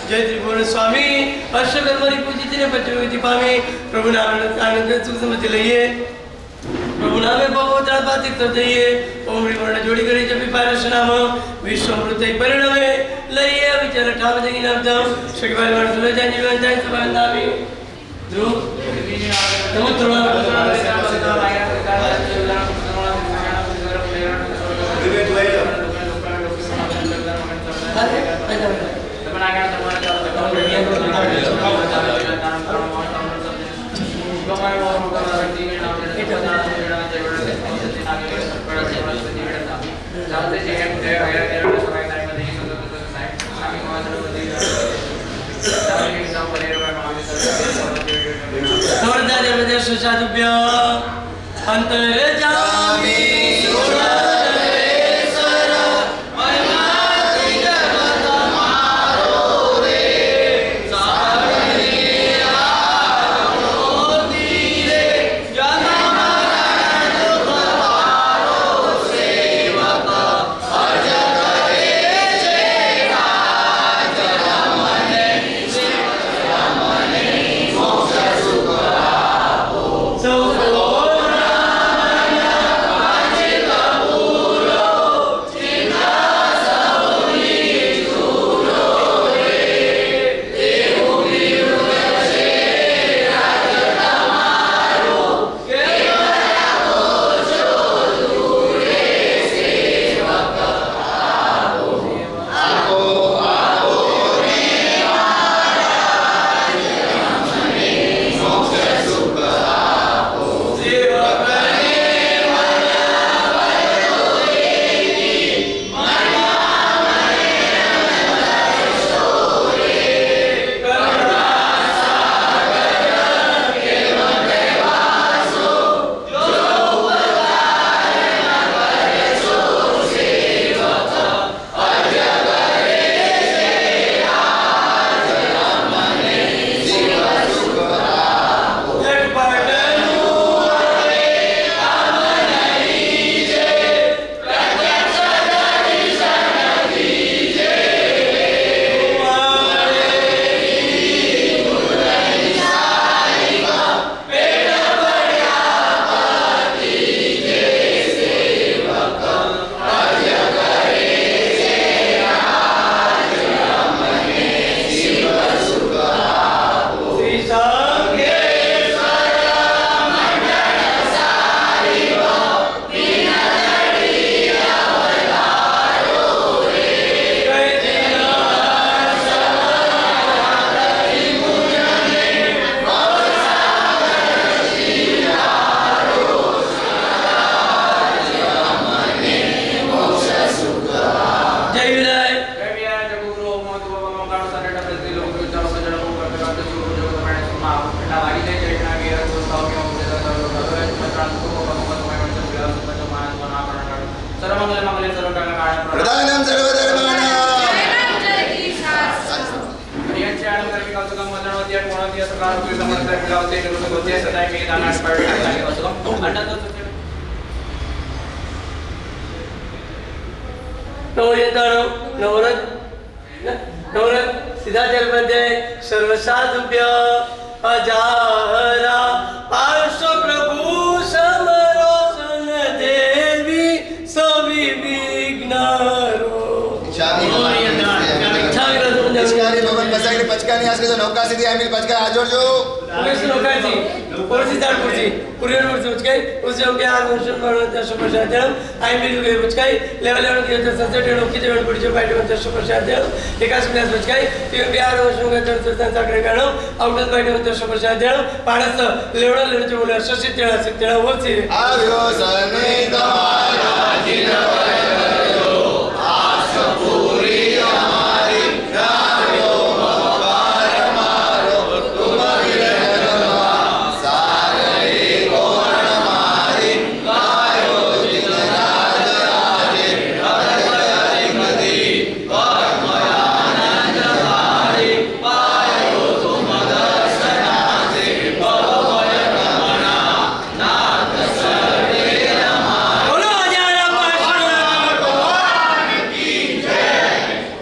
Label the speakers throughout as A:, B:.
A: जय त्रिभुवन स्वामी अश्वकर्मणि पूजित ने पचविति पावे प्रभु नाम आनंद सुख समझ लइए प्रभु नामे बहुत बातिक तो दइए ओम रिवर्ण जोड़ी करी जब पारस नाम विश्व अमृत परिणमे लइए विचार ठाव जगी नाम जाओ सुखवाल वर सुले जान जीवन जाय सब नामी जो नमो सुसादुभ्य अंतर्जामी सर्वसाधुभ्य अजाहरा पार्श्व प्रभु समरो सन देवी सवि विघ्नारो
B: પછાડી ભગવાન પછાડી પચકાની આશરે તો નૌકા સીધી આમીલ પચકા આજોડજો
A: उमेश नौकाजी पुरसी दार पुरसी पुरियन पुरसी उचकाई उसे हो गया आगमन वालों ने सुप्रसाद्यम आई मिलू गए उचकाई लेवल लेवल के तो संसेट लोकी देवन पुरसी पाइट में तो सुप्रसाद्यम एकास क्लास उचकाई तीन बिहार वर्षों का तो संसार करे गानो आउटल पाइट में तो सुप्रसाद्यम पारस लेवल लेवल जो बोले सचित्रा वो सी
B: આવ્યો સને તમારા જીનવયો આસ પૂરી અમારી રામ્યો ભગવાન મારો તુમ વિરહમાં સારે કોણ મારી ગાયો જીન રાજ રાજે હરહરી મદી કર્મયાનંદ હારી પાયો તુમ દર્શનાસે ભવય રમણા નાથ સરે
A: बोलो हजारा पाशा
B: ભગવાન કી જય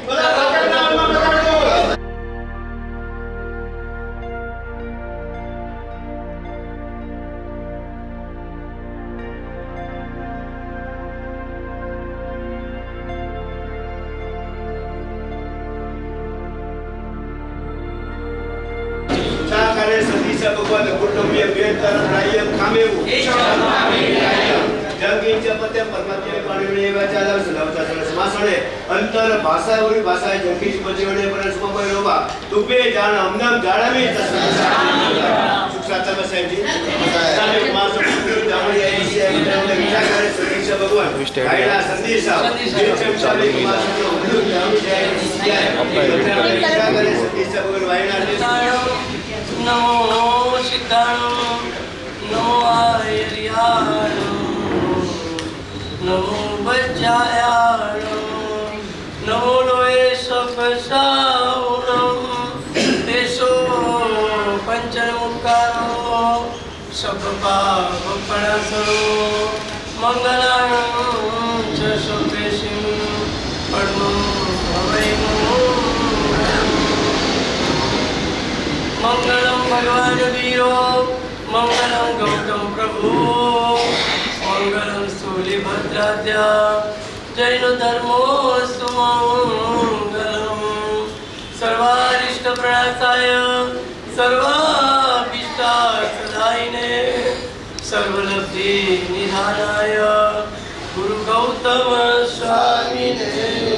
B: બોલા ભગવાન પકડો
C: સાકારે સતીશ ભગવાન કુટુંબીય બે તરફ રાય કામેવું જંગી ચપતે પરમાત્માએ પાણીને વાચાલા સુલાવતા સરસ માસણે અંતર ભાષા ઓરી ભાષાએ જંગી ચપજેવડે પર સુમય રોબા તુપે જાણ અમનામ જાળાવી સુખસાતા બસાઈજી સામે માસ જામણી આવી છે એમને વિચાર કરે સતીશ ભગવાન આયલા સંદેશા જે ચમચાલે માસ ઉલ્લુ જામી જાય વિચાર કરે સતીશ ભગવાન વાયના
A: नमो सिद्धाणु नमो आर्याणु नमो बज्जायाणु नमो लोए सपसाउणम तेसो पंचमुखारो सपपापणसरो मंगलाणं च सुपेशिं परमं भवैमो मंगलम भगवान वीरो मंगलम गौतम प्रभु मंगलम स्थूलिभद्राद्या जैन धर्मोस्तु मंगलम सर्वारिष्ट प्रणाशाय सर्वाभीष्टार्थदायिने सर्वलब्धि निधानाय गुरु गौतम स्वामिने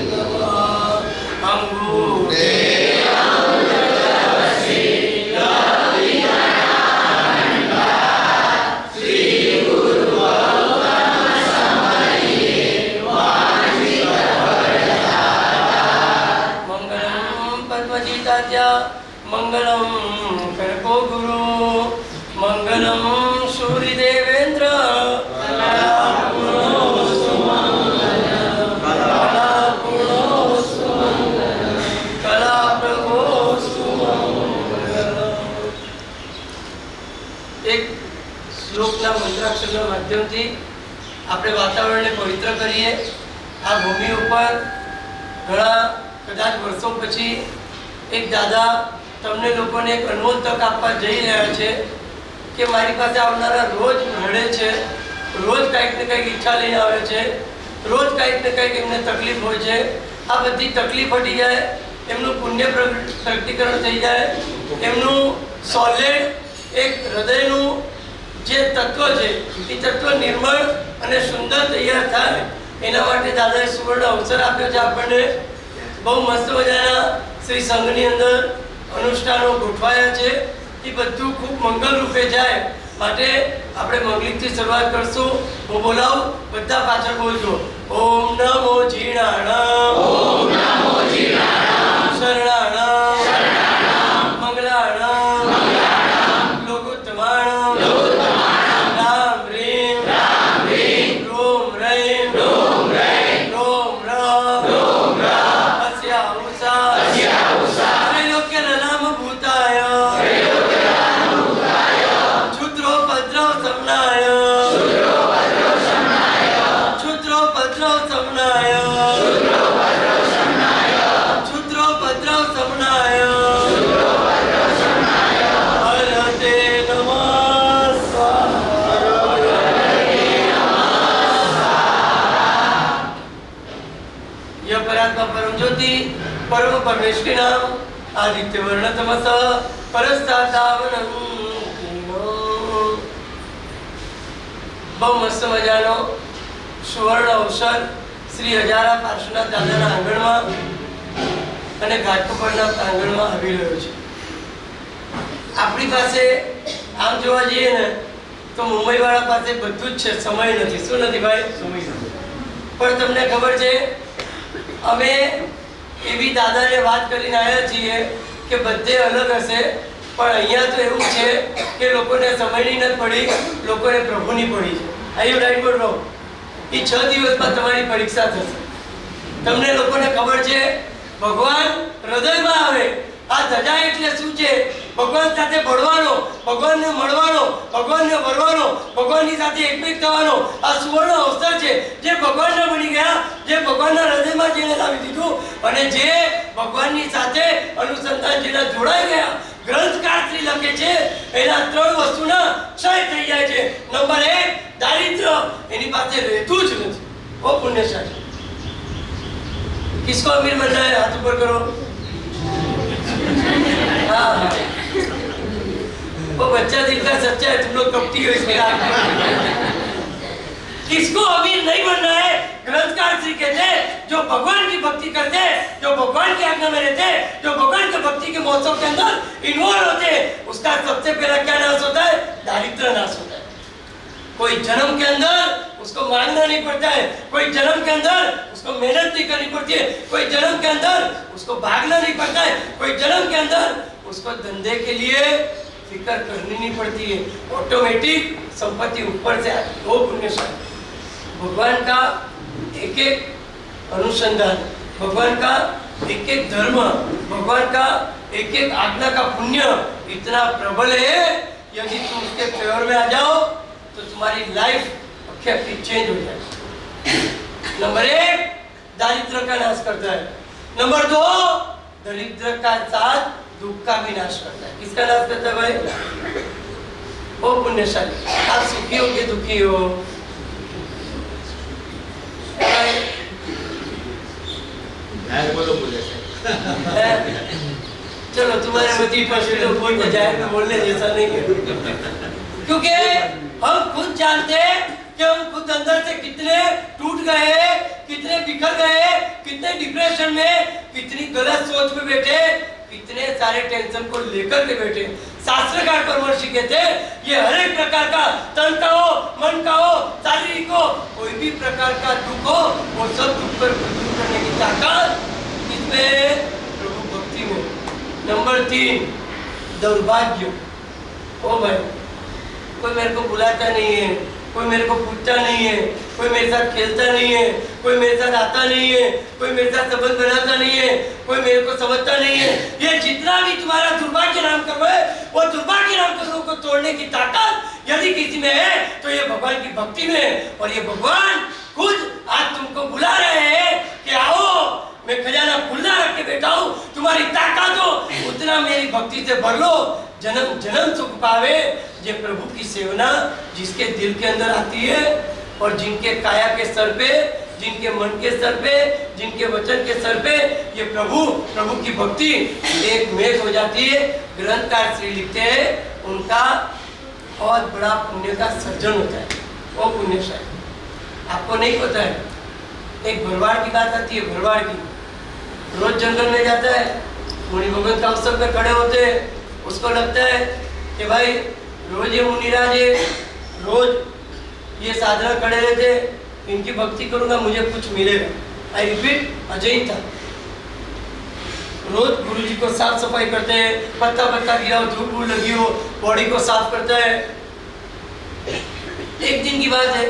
A: नमः अंगूठे मंगलम करको गुरु मंगलम सूर्य देवेंद्र कला प्रभो एक શ્લોકના મંત્રાક્ષરના માધ્યમથી આપણે વાતાવરણને પવિત્ર કરીએ આ ભૂમિ ઉપર ઘણા કદાચ વર્ષો પછી એક દાદા તમને લોકોને એક અનમોલ તક આપવા જઈ રહ્યા છે કે મારી પાસે આવનારા રોજ રડે છે, રોજ કંઈક ને કંઈક ઈચ્છા લઈને આવે છે, રોજ કંઈક ને કંઈક એમને તકલીફ હોય છે. આ બધી તકલીફ હટી જાય, એમનું પુણ્ય પ્રગટીકરણ થઈ જાય, એમનું સોલિડ એક હૃદયનું જે તત્વ છે એ તત્વ નિર્મળ અને સુંદર તૈયાર થાય એના માટે દાદાએ સુવર્ણ અવસર આપ્યો છે આપણને. બહુ મસ્ત મજાના શ્રી સંઘની અંદર અનુષ્ઠાનો ગોઠવાયા છે. એ બધું ખૂબ મંગલ રૂપે જાય માટે આપણે મંગલિકથી શરૂઆત કરશું. હું બોલાવું, બધા પાછળ બોલજો. ઓમ નમો જીણાણામ, ઓમ નમો જીણાણામ, શરણાણામ, શરણાણામ, મંગલાણામ, મંગલાણામ, લોકોત્તમાણામ, લોકોત્તમાણામ, રામ રીમ, રામ રીમ, રોમ રૈમ, રોમ રૈમ, રોમ રામ, રોમ રામ, અસ્યા ઉષા, અસ્યા ઉષા, ત્રૈલોક્ય નનામ ભૂતાય, ત્રૈલોક્ય નનામ ભૂતાય, ક્ષુદ્રો ભદ્રો સમનાય, ક્ષુદ્રો ભદ્રો સમનાય, ક્ષુદ્રો ભદ્રો સમનાય, ક્ષુદ્રો ભદ્રો સમનાય, ક્ષુદ્રો ભદ્રો સમનાય, ક્ષુદ્રો ભદ્રો સમનાય, હરતે નમઃ સ્વાહા, હરતે નમઃ સ્વાહા. यह परात्मा परम ज्योति परम परमेश्वरी नाम आदित्यवर्ण तमस परस्तातावनं બહુ મસ્ત મજાનો સુવર્ણ અવસર શ્રી હજારા પાર્શ્વનાથ દાદાના આંગણમાં અને ઘાટકોપરના પ્રાંગણમાં આવી રહ્યો છે. આપણી પાસે આમ જોવા જઈએ ને તો મુંબઈવાળા પાસે બધું જ છે, સમય નથી. શું નથી ભાઈ? પણ તમને ખબર છે અમે એવી દાદાને વાત કરીને આવ્યા છીએ કે બધે અલગ હશે, પણ અહીંયા તો એવું છે કે લોકોને સમયની નથી પડી, લોકોને પ્રભુની પડી છે. આયુ રાઈટ બોલ રહો. એ 6 દિવસમાં તમારી પરીક્ષા થશે. તમને લોકોને ખબર છે ભગવાન હૃદયમાં આવે. આ ધજા એટલે શું છે? ભગવાન સાથે ભળવાનો, ભગવાનને મળવાનો, ભગવાનને વરવાનો, ભગવાનની સાથે એકમેક થવાનો આ સુવર્ણ અવસર છે. જે ભગવાનના બની ગયા, જે ભગવાનના હૃદયમાં જેને લાવી દીધું અને જે ભગવાનની સાથે અનુસંધાન જેના જોડાઈ ગયા. ગ્રંથકાર શ્રી લખે છે એના 3 વસ્તુના ક્ષય થઈ જાય છે. નંબર 1 દારિદ્ર્ય, એની પાસે રહેતું જ નથી. ઓ પુણ્યશાળી, किसको अमीर बनना है? हाथ ऊपर करो. हाँ, वो बच्चा दिल का सच्चा है, तुम लोग कपटी हो इसमें. किसको अमीर नहीं बनना है? ग्रंथकार श्री कहते हैं जो भगवान की भक्ति करते, जो भगवान की आज्ञा में रहते, जो भगवान के भक्ति के महोत्सव के अंदर इन्वॉल्व होते, उसका सबसे पहला क्या नाश होता है? दारिद्र्य नाश होता है. कोई जन्म के अंदर उसको मांगना नहीं पड़ता है, कोई जन्म के अंदर उसको मेहनत नहीं करनी पड़ती है, कोई जन्म के अंदर उसको भागना नहीं पड़ता है, कोई जन्म के अंदर उसको धंधे के लिए फिक्र करनी नहीं पड़ती है. ऑटोमेटिक संपत्ति ऊपर से आती है. वो पुण्यशाली. भगवान का एक एक अनुसंधान, भगवान का एक एक धर्म, भगवान का एक एक आज्ञा का पुण्य इतना प्रबल है. यदि तुम उसके फेवर में आ जाओ तो तुम्हारी लाइफ अक्खी चेंज हो जाए. नंबर 1 दारिद्र्य का नाश करता है. नंबर 2 दरिद्र का साथ दुख का भी नाश करता है. किसका नाश करता है भाई? ओ पुण्यशाली, आप सुखी हो कि दुखी हो? चलो तुम्हारे मती पर कोई जाहिर में बोलने जैसा नहीं है, क्योंकि हम खुद जानते हैं कि हम खुद अंदर से कितने टूट गए, कितने बिखर गए, कितने डिप्रेशन में, कितनी गलत सोच में बैठे, कितने सारे टेंशन को लेकर के बैठे. शास्त्रकार परमर्षि कहते ये हर एक प्रकार का तन का हो, मन का हो, शारीरिक हो, कोई भी प्रकार का दुख हो, वो सब दुख पर दूर करने की ताकत इसमें प्रभु भक्ति में. नंबर 3 दुर्भाग्य. ओ भाई, कोई मेरे को बुलाता नहीं है, कोई मेरे को पूछता नहीं है, कोई मेरे साथ खेलता नहीं है, कोई मेरे साथ आता नहीं है, कोई मेरे साथ संबंध बनाता नहीं है, कोई मेरे को समझता नहीं है. ये जितना भी तुम्हारा दुर्भाग्य नाम करो है, वो दुर्भाग्य नाम करो को तोड़ने की ताकत यदि किसी में है तो ये भगवान की भक्ति में है. और ये भगवान खुद आज तुमको बुला रहे हैं कि आओ, मैं खजाना खुला रख के बैठा हूँ, तुम्हारी ताकत हो उतना मेरी भक्ति से भर लो. जन्म जन्म सुख पावे. ये प्रभु की सेवना जिसके दिल के अंदर आती है और जिनके काया के स्तर पे, जिनके मन के स्तर पे, जिनके वचन के स्तर पे ये प्रभु की भक्ति एक मेघ हो जाती है. ग्रंथकार श्री लिखते हैं उनका बहुत बड़ा पुण्य का सर्जन होता है. वो पुण्यशाली. आपको नहीं पता है, एक भरवाड़ की बात आती है. भरवाड़ की रोज जंगल में जाता है, मुनि भगवान का अवसर पे खड़े होते हैं. उसको लगता है कि भाई रोज ये मुनिराज है, रोज ये साधना खड़े रहते, इनकी भक्ति करूंगा मुझे कुछ मिलेगा. आई रिपीट, अजय था. रोज गुरु जी को साफ सफाई करते हैं, पत्ता पत्ता गिरा हो, धूल धूल लगी हो, बॉडी को साफ करता है. एक दिन की बात है,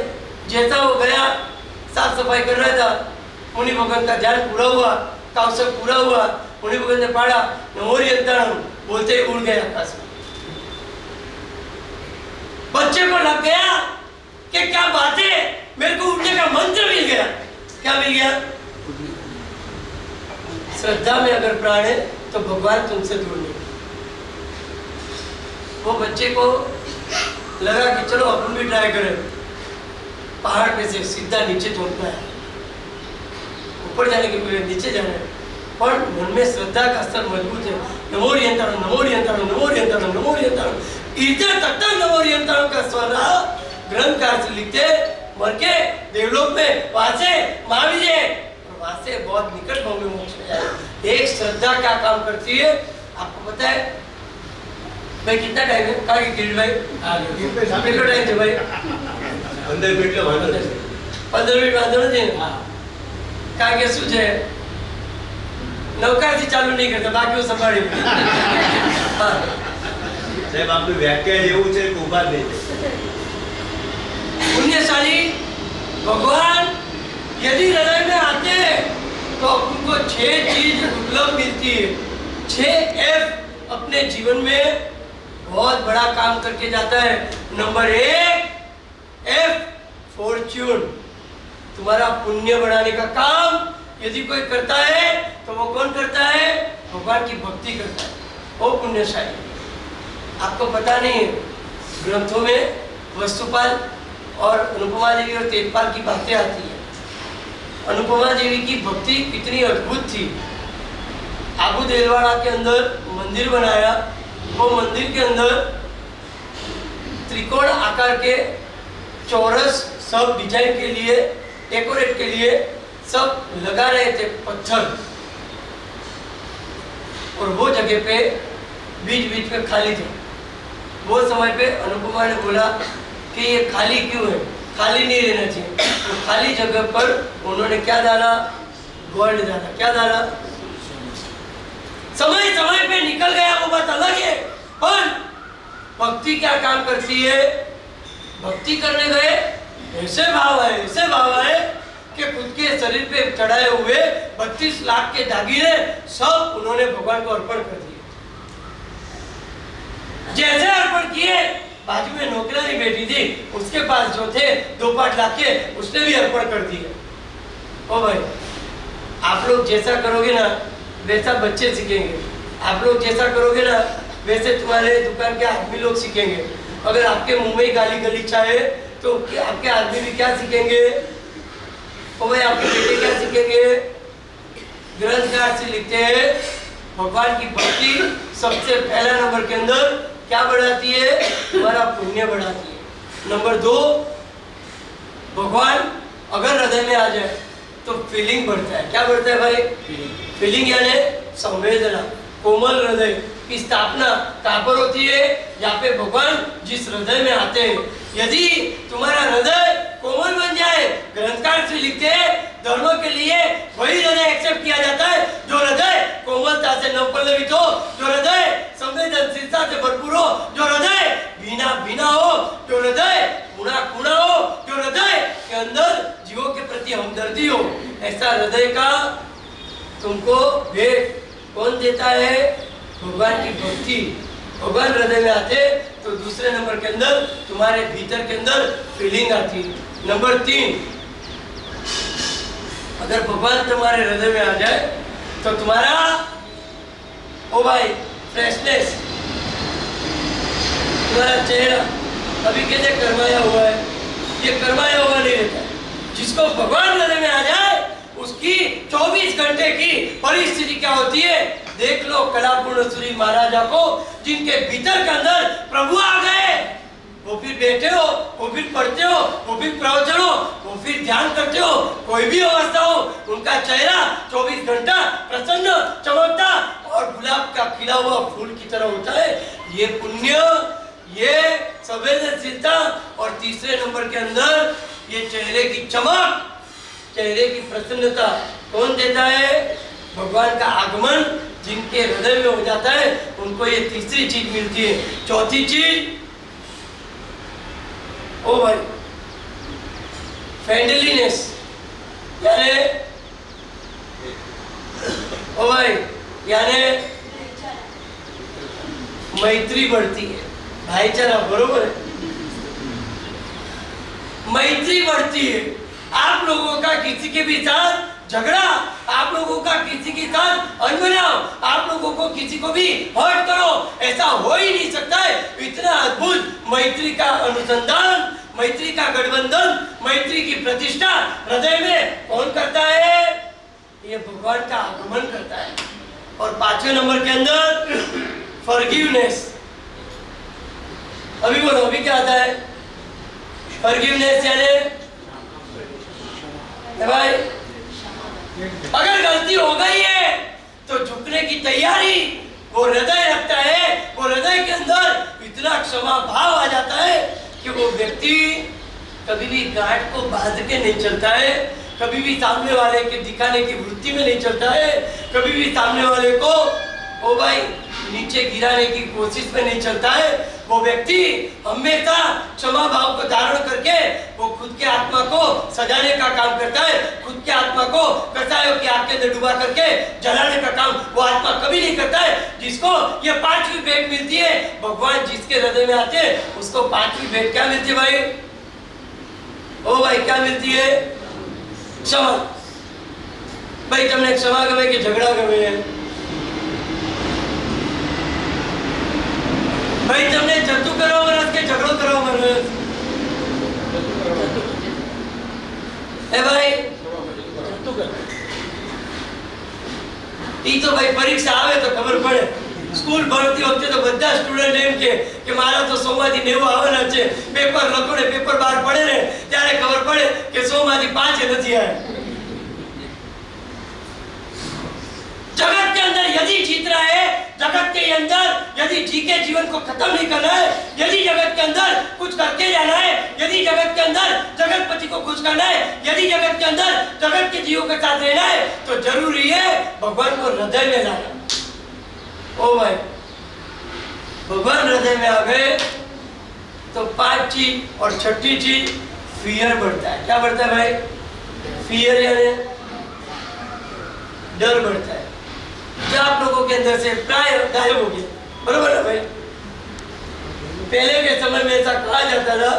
A: जैसा वो गया साफ सफाई कर रहा था, मुनि भगवान का ध्यान पूरा हुआ, का अवसर पूरा हुआ. मुनि भगवान ने पढ़ा नमोरी अंतरम बोलते ही उड़ गया आकाश में. बच्चे को लग गया कि क्या बात है, मेरे को उठने का मंत्र मिल गया. क्या मिल गया? श्रद्धा में अगर प्राण है तो भगवान तुमसे दूर नहीं. वो बच्चे को लगा कि चलो अपन भी ट्राई करें. पहाड़ पे से सीधा नीचे झोंकना है, ऊपर जाने के बजाय नीचे जाना है. પણ મનમાં શ્રદ્ધા का स्तर मजबूत है। नमो रियंताणु नमो रियंताणु नमो रियंताणु नमो रियंताणु इधर तक नमो रियंताणु का स्वर रहा। ग्रंथकार से लिखते मर के देवलोक में वहां से महाविजय वहां से बहुत निकट भाव में मोक्ष मिला। एक श्रद्धा क्या काम करती है आपको पता है भाई? कितना टाइम है का किरीट भाई? કેટલો ટાઈમ છે ભાઈ?
C: 15 મિનિટ લો વાંધો નથી।
A: 15 મિનિટ વાંધો નથી ને? કારણ કે શું છે નૌકાથી ચાલુ નહીં કરતા બાકી સંભાળી હા
C: સાહેબ આપનું વ્યાખ્યા એવું છે કે ઊભા જ નહીં થાય।
A: पुण्यशाली भगवान यदि हृदय में आते हैं तो उनको 6 चीज दुर्लभ मिलती है। 6 F अपने जीवन में बहुत बड़ा काम करके जाता है। नंबर 1 F फॉर्च्यून, तुम्हारा पुण्य बढ़ाने का काम यदि कोई करता है तो वो कौन करता है? भगवान की भक्ति करता है वो पुण्यशाली। आपको पता नहीं है ग्रंथों में वस्तुपाल और अनुपमा देवी और तेजपाल की बातें आती है। अनुपमा देवी की भक्ति कितनी अद्भुत थी। आबू देलवाड़ा के अंदर मंदिर बनाया, वो मंदिर के अंदर त्रिकोण आकार के चौरस सब डिजाइन के लिए डेकोरेट के लिए सब लगा रहे थे पत्थर, और वो जगह पे बीच बीच में खाली थे। वो समय पे अनुपमा ने बोला कि ये खाली क्यों है, खाली नहीं रहना चाहिए। तो खाली जगह पर उन्होंने क्या डाला? गोल्ड डाला। क्या डाला? समय समय पे निकल गया वो बात अलग है, पर भक्ति क्या काम करती है? भक्ति करने गए ऐसे भाव आए कि खुद के शरीर पे चढ़ाए हुए 32 लाख के दागिने सब उन्होंने भगवान को अर्पण कर दिए। जैसे अर्पण किए बाजू में नौकरानी बैठी थी, उसके पास जो थे 2-5 लाख के, उसने भी अर्पण कर दिए। ओ भाई आप लोग जैसा करोगे ना वैसा बच्चे सीखेंगे, आप लोग जैसा करोगे ना वैसे तुम्हारे दुकान के आदमी लोग सीखेंगे। अगर आपके मुंह में गाली गलीच आए तो आपके आदमी भी क्या सीखेंगे? ओ भाई आपके बेटे क्या सीखेंगे? ग्रंथकार से लिखते हैं भगवान की भक्ति सबसे पहला नंबर के अंदर क्या बढ़ाती है? तुम्हारा पुण्य बढ़ाती है। नंबर 2 भगवान अगर हृदय में आ जाए तो फीलिंग बढ़ता है। क्या बढ़ता है भाई? फीलिंग यानी संवेदना। कोमल हृदय की स्थापना कहाँ पर होती है? यहाँ पे भगवान जिस हृदय में आते हैं। यदि तुम्हारा हृदय कोमल बन जाए, ग्रंथकार से लिखते हैं धर्म के लिए वही हृदय एक्सेप्ट किया जाता है जो हृदय कोमलता से नवपल्लवित हो, जो हृदय संवेदनशीलता से भरपूर हो, जो हृदय भीना हो, जो हृदय कुणा हो, जो हृदय के अंदर जीवों के प्रति हमदर्दी हो। ऐसा हृदय का तुमको भेंट कौन देता है? भगवान की भक्ति। भगवान हृदय में आते तो दूसरे नंबर के अंदर तुम्हारे भीतर के अंदर फीलिंग आती है। नंबर 3 अगर भगवान तुम्हारे हृदय में आ जाए तो तुम्हारा ओ भाई फ्रेशनेस, तुम्हारा चेहरा अभी कहते कर्माया हुआ है, ये कर्माया हुआ नहीं रहता। जिसको भगवान हृदय में आ जाए उसकी 24 घंटे की परिस्थिति क्या होती है? देख लो कलापूर्ण सूरी महाराजा को, जिनके भीतर के अंदर प्रभु आ गए, वो फिर बैठे हो, वो फिर पढ़ते हो, वो फिर प्रवचन हो, वो फिर ध्यान करते हो, कोई भी अवस्था हो, उनका चेहरा 24 घंटा प्रसन्न चमकता और गुलाब का खिला हुआ फूल की तरह होता है। ये पुण्य, ये संवेदनशीलता, और तीसरे नंबर के अंदर ये चेहरे की चमक, चेहरे की प्रसन्नता कौन देता है? भगवान का आगमन जिनके हृदय में हो जाता है उनको ये तीसरी चीज मिलती है। चौथी चीज ओ भाई फ्रेंडलीनेस, यानी ओ भाई यानी मैत्री बढ़ती है, भाईचारा, बरोबर है, मैत्री बढ़ती है। आप लोगों का किसी के भी साथ झगड़ा, आप लोगों का किसी के साथ अनबनाव, आप लोगों को किसी को भी हर्ट करो, ऐसा हो ही नहीं सकता है। इतना अद्भुत मैत्री का अनुसंधान, मैत्री का गठबंधन, मैत्री की प्रतिष्ठा हृदय में कौन करता है? ये भगवान का आगमन करता है। और 5वें नंबर के अंदर फॉरगिवनेस। अभी बोलो, अभी क्या आता है? फॉरगिवनेस यानी भाई अगर गलती हो गई है तो झुकने की तैयारी, वो हृदय रखता है, वो हृदय के अंदर इतना क्षमा भाव आ जाता है कि वो व्यक्ति कभी भी गांठ को बांध के नहीं चलता है, कभी भी सामने वाले के दिखाने की वृत्ति में नहीं चलता है, कभी भी सामने वाले को ओ भाई नीचे गिराने की कोशिश में नहीं चलता है। वो व्यक्ति हमेशा क्षमा भाव को धारण करके वो खुद के आत्मा को सजाने का काम करता है, खुद के आत्मा को कसायों की आग के अंदर डुबा करके जलाने का काम वो आत्मा कभी नहीं करता है। जिसको ये 5वीं भेंट मिलती है, भगवान जिसके हृदय में आते हैं उसको 5वीं भेंट क्या मिलती है भाई? ओ भाई क्या मिलती है? क्षमा। भाई तुमने क्षमा गवे कि झगड़ा गवे है? भाई तुमने जतु करो मरस के झगड़ो करो मरस? ए भाई जतु कर। ई तो भाई परीक्षा आवे तो खबर पड़े। स्कूल भरती वखते तो બધા સ્ટુડન્ટ એમ કે મારા તો 100 માંથી 90 આવવાના છે, પેપર લખો ને પેપર બહાર પડે ને ત્યારે ખબર પડે કે 100 માંથી 5 નથી આયા। जगत के अंदर यदि जीत रहा है, जगत के अंदर यदि जी के जीवन को खत्म नहीं करना है, यदि जगत के अंदर कुछ करके जाना है, यदि जगत के अंदर जगतपति को खुश करना है, यदि जगत के अंदर जगत के जीवों के साथ रहना है, तो जरूरी है भगवान को हृदय में लाना। ओ भाई भगवान हृदय में आ गए तो 5 चीज और 6ठी चीज फियर बढ़ता है। क्या बढ़ता है भाई? फियर यानी डर बढ़ता है, जो आप लोगों के अंदर से प्राय गायब हो गया। बरोबर है भाई? पहले के समय में ऐसा कहा जाता था,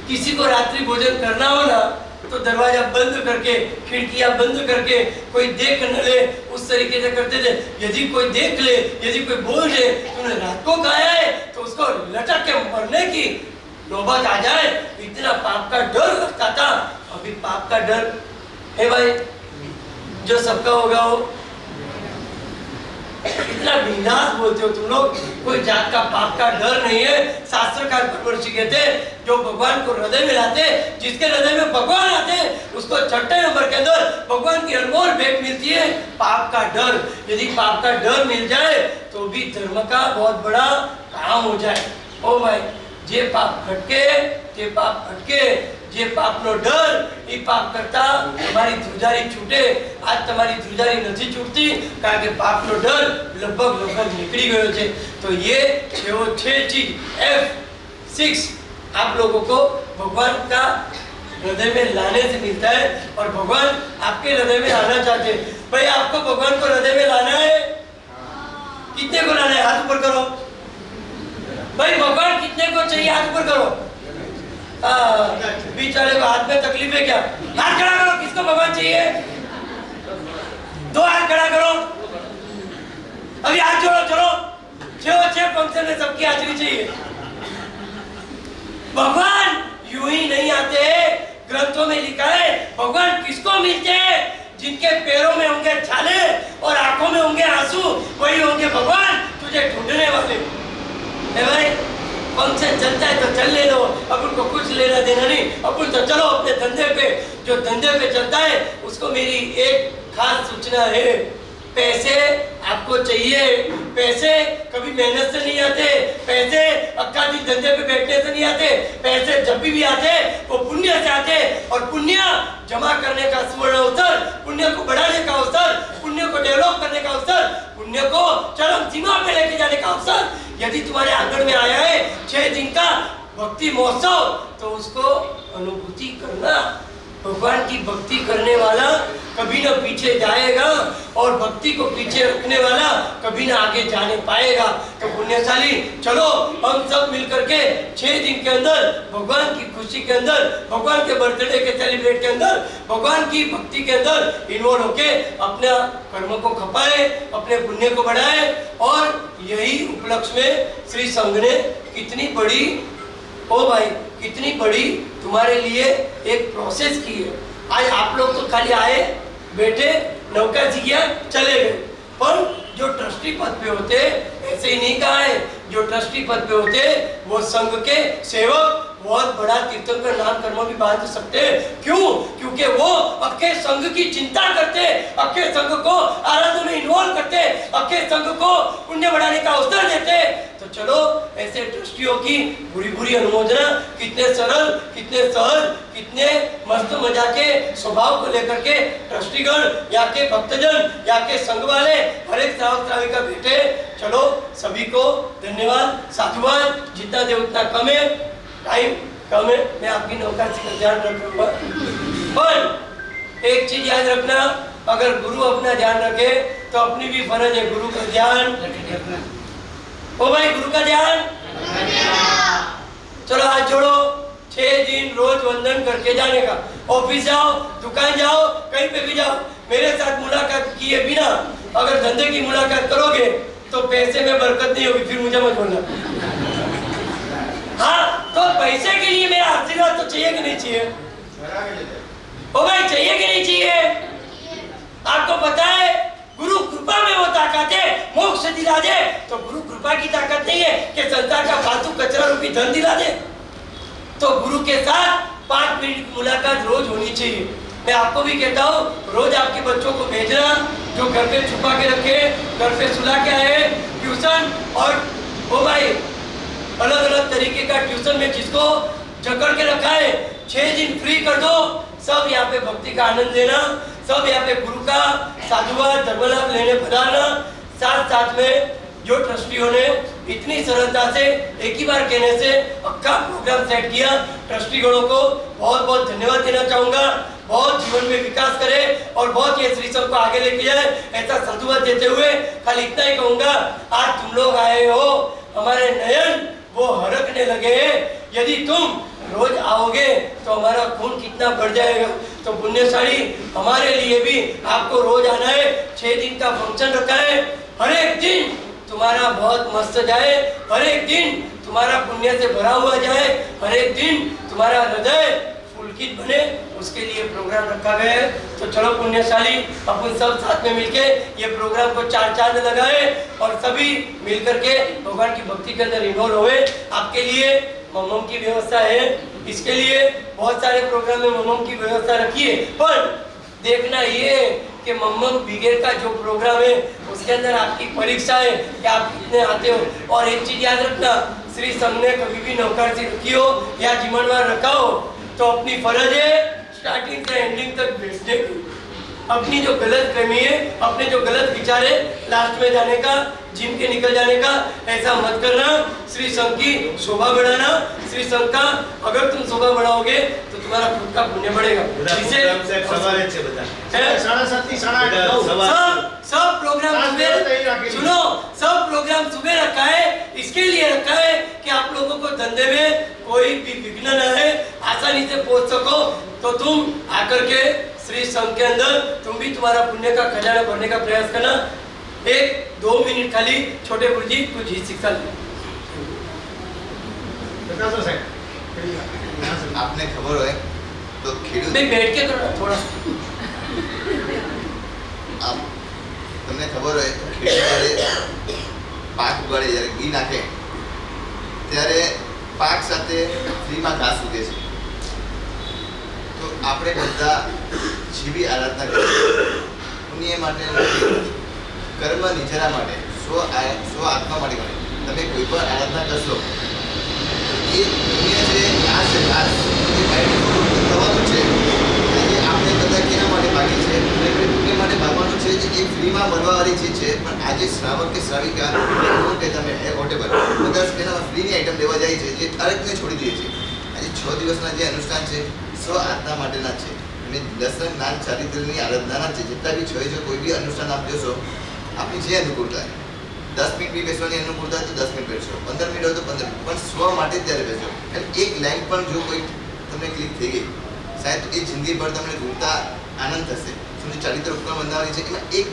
A: किसी को रात्रि भोजन करना हो ना तो दरवाजा बंद करके, खिड़कियां बंद करके, कोई देख न ले, उस तरीके से करते थे। यदि कोई देख ले, यदि कोई बोल दे तूने रात को खाया है, तो उसको लटक के मरने की नौबत आ जाए, इतना पाप का डर लगता था। अभी पाप का डर है भाई, जो सबका होगा हो। इतना बिंदास बोलते हो तुम लोग, कोई जात का पाप का डर नहीं है। शास्त्रकार परवरशी कहते जो भगवान को हृदय में लाते, जिसके हृदय में भगवान आते, उसको 6ठे नंबर के अंदर भगवान की अनमोल भेंट मिलती है, पाप का डर। यदि पाप का डर मिल जाए तो भी धर्म का बहुत बड़ा काम हो जाए। ओ भाई जे पाप खटके, जे पाप हटके, जे पापનો ડર એ પાપ કરતા તમારી ધ્રુજારી છૂટે। આજ તમારી ધ્રુજારી નથી છૂટતી કારણ કે પાપનો ડર લગભગ નીકળી ગયો છે। તો ये 6 चीज F6 आप लोगों को भगवान का हृदय में लाने से मिलता है, और भगवान आपके हृदय में आना चाहते हैं। भाई आपको भगवान को हृदय में लाना है? कितने को लाना है? हाथ ऊपर करो भाई। भगवान कितने को चाहिए? हाथ ऊपर करो। बेचारे को हाथ में तकलीफ है क्या? हाथ खड़ा करो, किसको भगवान चाहिए? 2 हाथ खड़ा करो, अभी हाथ जोड़ो। चलो 6 फंक्शन में सबकी हाजिरी चाहिए। भगवान यूं ही नहीं आते, ग्रंथों में लिखा है भगवान किसको मिलते हैं? जिनके पैरों में होंगे छाले और आंखों में होंगे आंसू, वही होंगे भगवान तुझे ढूंढने वाले। भाई फंक्शन चलता है तो चल ले लो, अपन को कुछ लेना देना नहीं, अपन तो चलो अपने धंधे पे। जो धंधे पे चलता है उसको मेरी एक खास सूचना है, पैसे आपको चाहिए। पैसे कभी मेहनत से नहीं आते, पैसे अक्का दिन धंधे पे बैठने से नहीं आते। पैसे जब भी आते वो पुण्य से आते, और पुण्य जमा करने का सुवर्ण अवसर, पुण्य को बढ़ाने का अवसर, पुण्य को डेवलप करने का अवसर, पुण्य को चरम सीमा पे लेके जाने का अवसर यदि तुम्हारे आंगन में आया है 6 दिन का भक्ति महोत्सव, तो उसको अनुभूति करना। भगवान की भक्ति करने वाला कभी ना पीछे जाएगा, और भक्ति को पीछे रखने वाला कभी ना आगे जाने पाएगा। तो पुण्यशाली चलो हम सब मिलकर के 6 दिन के अंदर भगवान की खुशी के अंदर, भगवान के बर्थडे के सेलिब्रेट के अंदर, भगवान की भक्ति के अंदर इन्वॉल्व होके अपने कर्म को खपाए, अपने पुण्य को बढ़ाए। और यही उपलक्ष्य में श्री संघ ने कितनी बड़ी, ओ भाई कितनी बड़ी तुम्हारे लिए एक प्रोसेस की है। आज आप लोग तो खाली आए बैठे नौकरजी गया चले गए। पर जो ट्रस्टी पद पे होते ऐसे ही नहीं कहा है, जो ट्रस्टी पद पे होते वो संघ के सेवक बहुत बड़ा तीर्थंकर नाम कर्म भी बांध सकते। क्यों? क्योंकि वो अक्के संघ की चिंता करते, अक्के संघ को आराधना में इन्वॉल्व करते, अक्के संघ को पुण्य बढ़ाने का अवसर देते। तो चलो ऐसे ट्रस्टियों की बुरी बुरी अनुमोदना, कितने सरल, कितने सहज, कितने मस्त मजा के स्वभाव को लेकर के ट्रस्टीगण, या के भक्तजन, या के संघ वाले, हर एक श्रावक श्राविका बेटे, चलो सभी को धन्यवाद, साधुवाद। जितना दे उतना कम है, टाइम कम है, मैं आपकी नौकर का ध्यान रखूंगा। पर एक चीज याद रखना, अगर गुरु अपना ध्यान रखे तो अपनी भी फर्ज है गुरु का ध्यान। ओ भाई गुरु का ध्यान। चलो हाथ जोड़ो, 6 दिन रोज वंदन करके जाने का। ऑफिस जाओ, दुकान जाओ, कहीं पे भी जाओ, मेरे साथ मुलाकात किए बिना अगर धंधे की मुलाकात करोगे तो पैसे में बरकत नहीं होगी, फिर मुझे मत बोलना। हाँ, तो पैसे के लिए मेरा आशीर्वाद तो चाहिए कि नहीं चाहिए? ओ भाई चाहिए कि नहीं चाहिए? आपको पता है गुरु कृपा में वो ताकत है मोक्ष दिला दे, तो गुरु कृपा की ताकत नहीं है कि संसार का फालतू कचरा रूपी धन दिला दे। तो गुरु के साथ 5 मिनट की मुलाकात रोज होनी चाहिए। मैं आपको भी कहता हूँ रोज आपके बच्चों को भेजना, जो घर पे छुपा के रखे, घर पे सुला के आए, ट्यूशन। और ओ भाई अलग अलग तरीके का ट्यूशन में जिसको जकड़ के रखा है 6 दिन फ्री कर दो। सब यहाँ पे भक्ति का आनंद लेना, सब यहाँ पे गुरु का साधुवाद धर्म लाभ लेने पधारना। साथ साथ में जो ट्रस्टियों ने इतनी सरलता से एक ही बार कहने से पक्का प्रोग्राम सेट किया, ट्रस्टीगणों को बहुत बहुत धन्यवाद देना चाहूंगा। बहुत जीवन में विकास करे और बहुत ये श्री संघ को आगे लेके जाए, ऐसा साधुवाद देते हुए खाली इतना ही कहूंगा, आज तुम लोग आए हो, हमारे नयन वो हरकने लगे। यदि तुम रोज आओगे तो हमारा खून कितना बढ़ जाएगा। तो पुण्यशाली हमारे लिए भी आपको रोज आना है। 6 दिन का फंक्शन रखा है, हर एक दिन तुम्हारा बहुत मस्त जाए, हर एक दिन तुम्हारा पुण्य से भरा हुआ जाए, हर एक दिन तुम्हारा हृदय पुलकित बने, उसके लिए प्रोग्राम रखा गया है। तो चलो पुण्यशाली अपन सब साथ में मिलके ये प्रोग्राम को 4 चांद लगाए और सभी मिलकर के भगवान की भक्ति के अंदर इन्वॉल्व हुए। आपके लिए मम्मम की व्यवस्था है, इसके लिए बहुत सारे प्रोग्राम में मम्मम की व्यवस्था रखी है। पर देखना ये कि मम्मम बिगेर का जो प्रोग्राम है उसके अंदर आपकी परीक्षा है कि आप कितने आते हो। और एक चीज याद रखना, श्री संघ ने कभी भी नौकरसी रखी हो या जीवनवार रखा हो तो अपनी फर्ज है स्टार्टिंग से एंडिंग तक भेजने की। अपनी जो गलत फहमी है, अपने जो गलत विचार है, लास्ट में जाने का, जिम के निकल जाने का, ऐसा मत करना। श्री संघ की शोभा बढ़ाना, श्री संघ का अगर तुम शोभा बढ़ाओगे तो तुम्हारा खुद का पुण्य बढ़ेगा। इसे सब प्रोग्राम सुबह सुनो, सब प्रोग्राम सुबह रखा है, इसके लिए रखा है कि आप लोगों को धंधे में कोई भी विघ्न न है, आसानी से पहुंच सको। तो तुम आकर के श्री संघ के अंदर तुम भी तुम्हारा पुण्य का खजाना भरने का प्रयास करना। 1-2 मिनट खाली छोटे गुरुजी कुछ ही शिक्षा ले।
B: आपने खबर है तो खेडूत
A: मैं बैठ के करो थोड़ा।
B: आप તમને ખબર હોય તો ખેડૂત પાક ઉગાડે જ્યારે ઘી નાખે ત્યારે પાક સાથે ફ્રીમાં ઘાસ ઉગે છે। તો આપણે બધા જીવી આરાધના કરીએ પુણ્ય માટે કર્મ નિજરા માટે સ્વ આત્મા માટે કરે। તમે કોઈ પણ આરાધના કરશો એ પુણ્ય છે, ઘાસ છે, ઘાસ એ બાય થવાનું છે। આપણે બધા કેના માટે ભાગી છે? પુણ્ય માટે ભાગવાનું છે। જે એક ફ્રીમાં મળવાવાળી ચીજ છે, પણ આજે શ્રાવક કે શ્રાવિકા કે તમે વોટેવર બધા એના ફ્રીની આઈટમ લેવા જાય છે, જે દરેકને છોડી દે છે। આજે 6 દિવસના જે અનુષ્ઠાન છે સ્વ આત્મા માટેના છે, અને દર્શન જ્ઞાન ચારિત્ર્યની આરાધનાના છે। જેટલા બી છે કોઈ બી અનુષ્ઠાન આપ જોશો આપની જે અનુકૂળતા 10 મિનિટ બી બેસવાની અનુકૂળતા તો 10 મિનિટ બેસશો, 15 મિનિટ હોય તો 15 મિનિટ, પણ સ્વ માટે જ ત્યારે બેસો। અને એક લાઈન પણ જો કોઈ તમને ક્લિક થઈ ગઈ શાયદ એ જિંદગી ભર તમને ગુણતા આનંદ થશે। સમજો ચારિત્ર ઉપક્રમ બંધાવાની છે, એમાં એક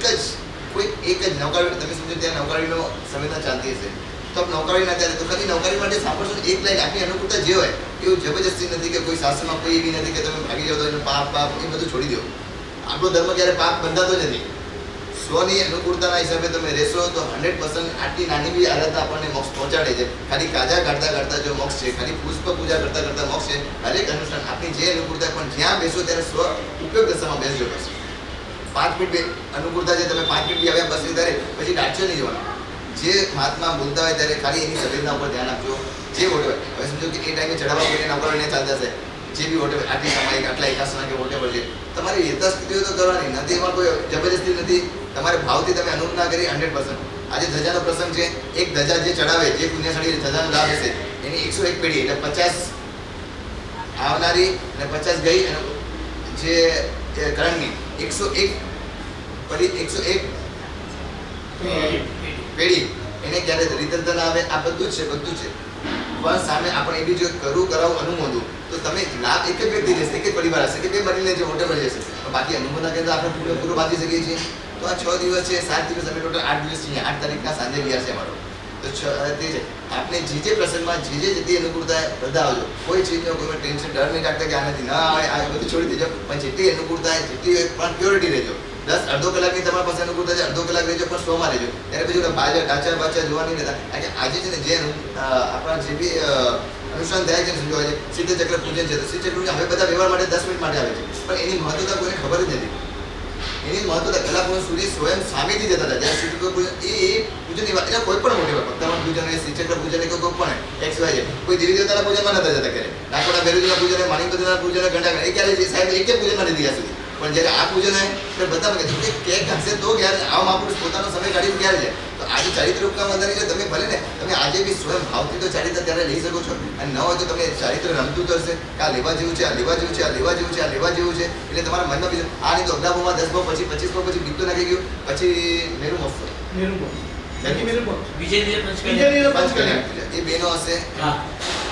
B: જ નૌકાવી, તમે સમજો ત્યાં નૌકાવીનો સંવેદના ચાલતી હશે તો આપ નૌકાવી ના ત્યારે તો ખાલી નૌકાવી માટે સાંભળશો એક લાઈન આપની અનુકૂળતા જે હોય એવું જબરજસ્તી નથી કે કોઈ શાસ્ત્રમાં કોઈ એવી નથી કે તમે ભાગી જાઓ તો એનું પાપ એ બધું છોડી દો। આપણો ધર્મ ક્યારે પાપ બંધાતો જ નથી. સ્વની અનુકૂળતાના હિસાબે તમે રહેશો તો 100% આટલી નાની બી આરાધના આપણને મોક્ષ પહોંચાડે છે. ખાલી કાજા કાઢતા કાઢતા જો મોક્ષ છે, ખાલી પુષ્પ પૂજા કરતા કરતા મોક્ષ છે. હરેક અનુષ્ઠાન આપણી જે અનુકૂળતા, પણ જ્યાં બેસો ત્યારે સ્વ ઉપયોગ દશામાં બેસજો. બસ 5 મિનિટ અનુકૂળતા છે, તમે 5 મિનિટ આવ્યા બસ ત્યારે પછી ડાચો નહીં જવાનું. જે મહાત્મા બોલતા હોય ત્યારે ખાલી એની સંવેદના ઉપર ધ્યાન આપજો. જે વોટેવર, હવે સમજો કે એ ટાઈમે ચડાવવા કોઈને ના કરો, એને ચાલતા છે. જે બી વોટેવર, આટલી સામાયિક, આટલા એકાસના કે વોટેવર છે, તમારી યથાસ્થિતિઓ તો કરવાની નથી. એમાં કોઈ જબરજસ્તી નથી. તમારે ભાવથી તમે અનુભવ કરી 100%. આજે ધજાનો પ્રસંગ છે, એક ધજા જે ચડાવે, જે પુણ્યશાળી ધજાનો લાભ હશે, એની 101 પેઢી એટલે 50 આવનારી અને 50 ગઈ, અને જે કરણની 101 પેઢી એને ક્યારે દરિદ્રતા ના આવે. આ બધું જ છે, બધું છે. પણ સામે આપણે એવી જો કરું કરાવું અનુમોદું તો તમે લાભ એક જ વ્યક્તિ લેશે, એક જ પરિવાર હશે કે બે બની લેજો, મોટે પડી જશે. પણ બાકી અનુમોદના કેન્દ્ર આપણે પૂરેપૂરું બાંધી શકીએ છીએ. તો આ 6 દિવસ છે, 7 દિવસ, અમે ટોટલ 8 દિવસ છીએ. 8 તારીખના સાંજે વ્યાસ છે અમારો. તો તે છે આપણે જે પ્રસંગમાં જે જેટલી અનુકૂળતા બધા આવજો. કોઈ ચીજનો કોઈ ટેન્શન, ડર નહીં રાખતા કે આ નથી, ના આવે, આ બધું છોડી દેજો. પણ જેટલી અનુકૂળતા, જેટલી પણ પ્યોરિટી રહેજો. 10 અડધો કલાકની તમારી પાસે અનુકૂળતા છે, અડધો કલાક રહેજો, પણ સ્વમાં રહેજો. ત્યારે પછી બાજા ડાચા બાચા જોવા નહીં રહેતા. આજે છે ને જે આપણા જે બી અનુષ્ઠાન થાય છે, સમજો છે સિદ્ધ ચક્ર પૂજન છે, તો સિદ્ધ ચક્ર હવે બધા વ્યવહાર માટે 10 મિનિટ માટે આવે છે. પણ એની મહત્વતા કોઈને ખબર જ નથી. એની મહત્વતા કલા પૂજન સૂર્ય સ્વયં સામેથી જતા હતા. જ્યારે સિદ્ધ પૂજન એ પૂજનની વાત, એટલે કોઈ પણ મોટી વાત, ભક્તાવન પૂજન હોય, શ્રી ચક્ર પૂજન કે કોઈ પણ એક્સ વાય છે, કોઈ દેવી દેવતાના પૂજનમાં નતા જતા. ક્યારે નાકોડા ભૈરવજીના પૂજન, માણિકપતિના પૂજન, ઘંટા એ ક્યારે સાહેબ એક પૂજનમાં નથી ગયા સુધી. પણ જ્યારે આ પૂજન હોય તો બધા કેક હશે તો ક્યારે આવા મહાપુરુષ પોતાનો સમય કાઢીને ક્યારે છે. તો આજે ચારિત્ર ઉપકામ વધારી છે. તમે ભલે ને તમે આજે બી સ્વયં ભાવથી તો ચારિત્ર ત્યારે લઈ શકો છો. અને ન હોય તો તમે ચારિત્ર રમતું તો હશે કે આ લેવા જેવું છે, આ લેવા જેવું છે, આ લેવા જેવું છે, આ લેવા જેવું છે. એટલે તમારા મનમાં બીજું આ નહીં તો 11 ભાવમાં 10 ભાવ પછી 25 ભાવ પછી બીજું નાખી ગયું. પછી મેરુ મહોત્સવ, પંચકલ્યાણ પૂજા એ બેનો હશે.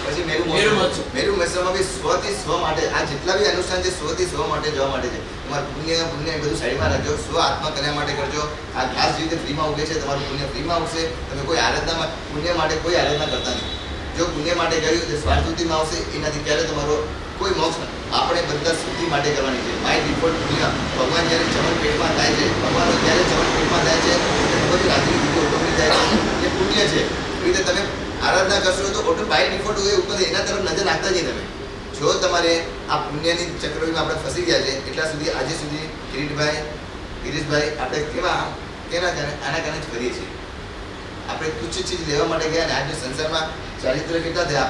B: પછી મેરુ મહોત્સવ, મેરુ મહોત્સવમાં બી સ્વથી સ્વ માટે આ જેટલા બી અનુષ્ઠાન છે સ્વથી સ્વ માટે જવા માટે છે. તમારું પુણ્ય બધું સાઈડમાં રાખજો. સ્વ આત્મા કલ્યાણ માટે કરજો. આ ખાસ રીતે ફ્રીમાં ઉગે છે. તમારું પુણ્ય ફ્રીમાં આવશે. તમે કોઈ આરાધનામાં પુણ્ય માટે કોઈ આરાધના કરતા નહીં. જો પુણ્ય માટે કર્યું તો સ્વાર્થુતિમાં આવશે. એનાથી ક્યારે તમારો કોઈ મોક્ષ નથી. આપણે બધા શુદ્ધિ માટે કરવાની છે. બાય ડિફોલ્ટ પુણ્ય ભગવાન જ્યારે ચવન પેટમાં થાય છે, ભગવાન જ્યારે ચવન પેટમાં થાય છે બધી રાત્રિ બુદ્ધિ ઓટોમેટિક થાય છે. એ પુણ્ય છે. એ રીતે તમે આરાધના કરશો તો ઓટો બાય ડિફોલ્ટ એ ઉપર એના તરફ નજર નાખતા નહીં તમે. જો તમારે આ પુણ્યની ચક્રવ્યૂહમાં આપણે ફસી ગયા છે એટલા સુધી આજે સુધી ગિરીશભાઈ આપણે કેના કારણે આના કારણે જ કરીએ છીએ. આપણે તુચ્છ ચીજ લેવા માટે ગયા ને આજે સંસારમાં ચારિત્ર કેટલા થયા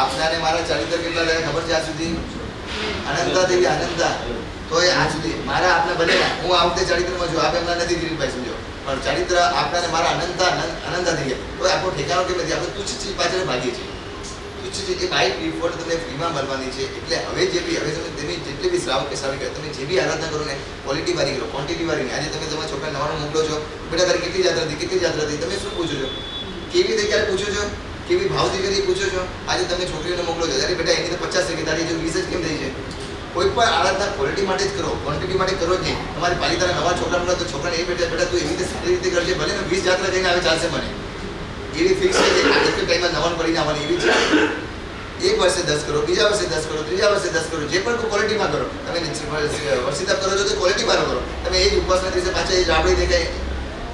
B: આપનાને મારા ચારિત્ર કેટલા થયા ખબર છે? આ સુધી અનંતા થઈ ગયા, અનંતા. તો એ આ સુધી મારા આપને બનેલા. હું આ વખતે ચારિત્રમાં છું, આપ એમના નથી ગિરીશભાઈ, સમજો. પણ ચારિત્ર આપનાને મારા અનંતા થઈ ગયા. તો આપણો ઠેકાણો કેમ નથી? આપણે તુચ્છ ચીજ પાછળ ભાગીએ છીએ. તુચ્છ ચીજ એ બાય ડિફોલ્ટ તમને ફ્રીમાં મળવાની છે. એટલે હવે તમે તેની જેટલી બી શ્રાવક કે શ્રાવિકા તમે જે બી આરાધના કરો ને ક્વોલિટી વાળી કરો, ક્વોન્ટિટી વાળી. આજે તમે તમારા છોકરા નવાનું મોકલો છો, બેટા તારી કેટલી યાત્રા થઈ, તમે શું પૂછો છો? કેવી રીતે ક્યારે પૂછો છો? કેવી ભાવથી કરી પૂછો છો? આજે તમે છોકરીઓને મોકલો છો, અરે બેટા એની તો 50 છે, તારી જો 20 જ કેમ થઈ છે? કોઈ પણ આરાધના ક્વોલિટી માટે જ કરો, ક્વોન્ટિટી માટે કરો જ નહીં. તમારી પાલિતાના નવા છોકરા મળે તો છોકરાને એ બેટા તું એવી રીતે સારી રીતે કરજે, ભલે ને 20 યાત્રા જઈને આવે ચાલશે, મને એવી ફિક્સ છે. એક ટાઈમમાં નવાનું પડીને આવવાની એવી છે. એક વર્ષે 10 કરો, બીજા વર્ષે 10 કરો, ત્રીજા વર્ષે 10 કરો. જે પણ ક્વોલિટીમાં કરો. તમે વર્ષિતાપ કરો છો તો ક્વોલિટીમાં કરો. તમે એ જ ઉપવાસના દિવસે પાછા એ જ રાબડી દેખાય.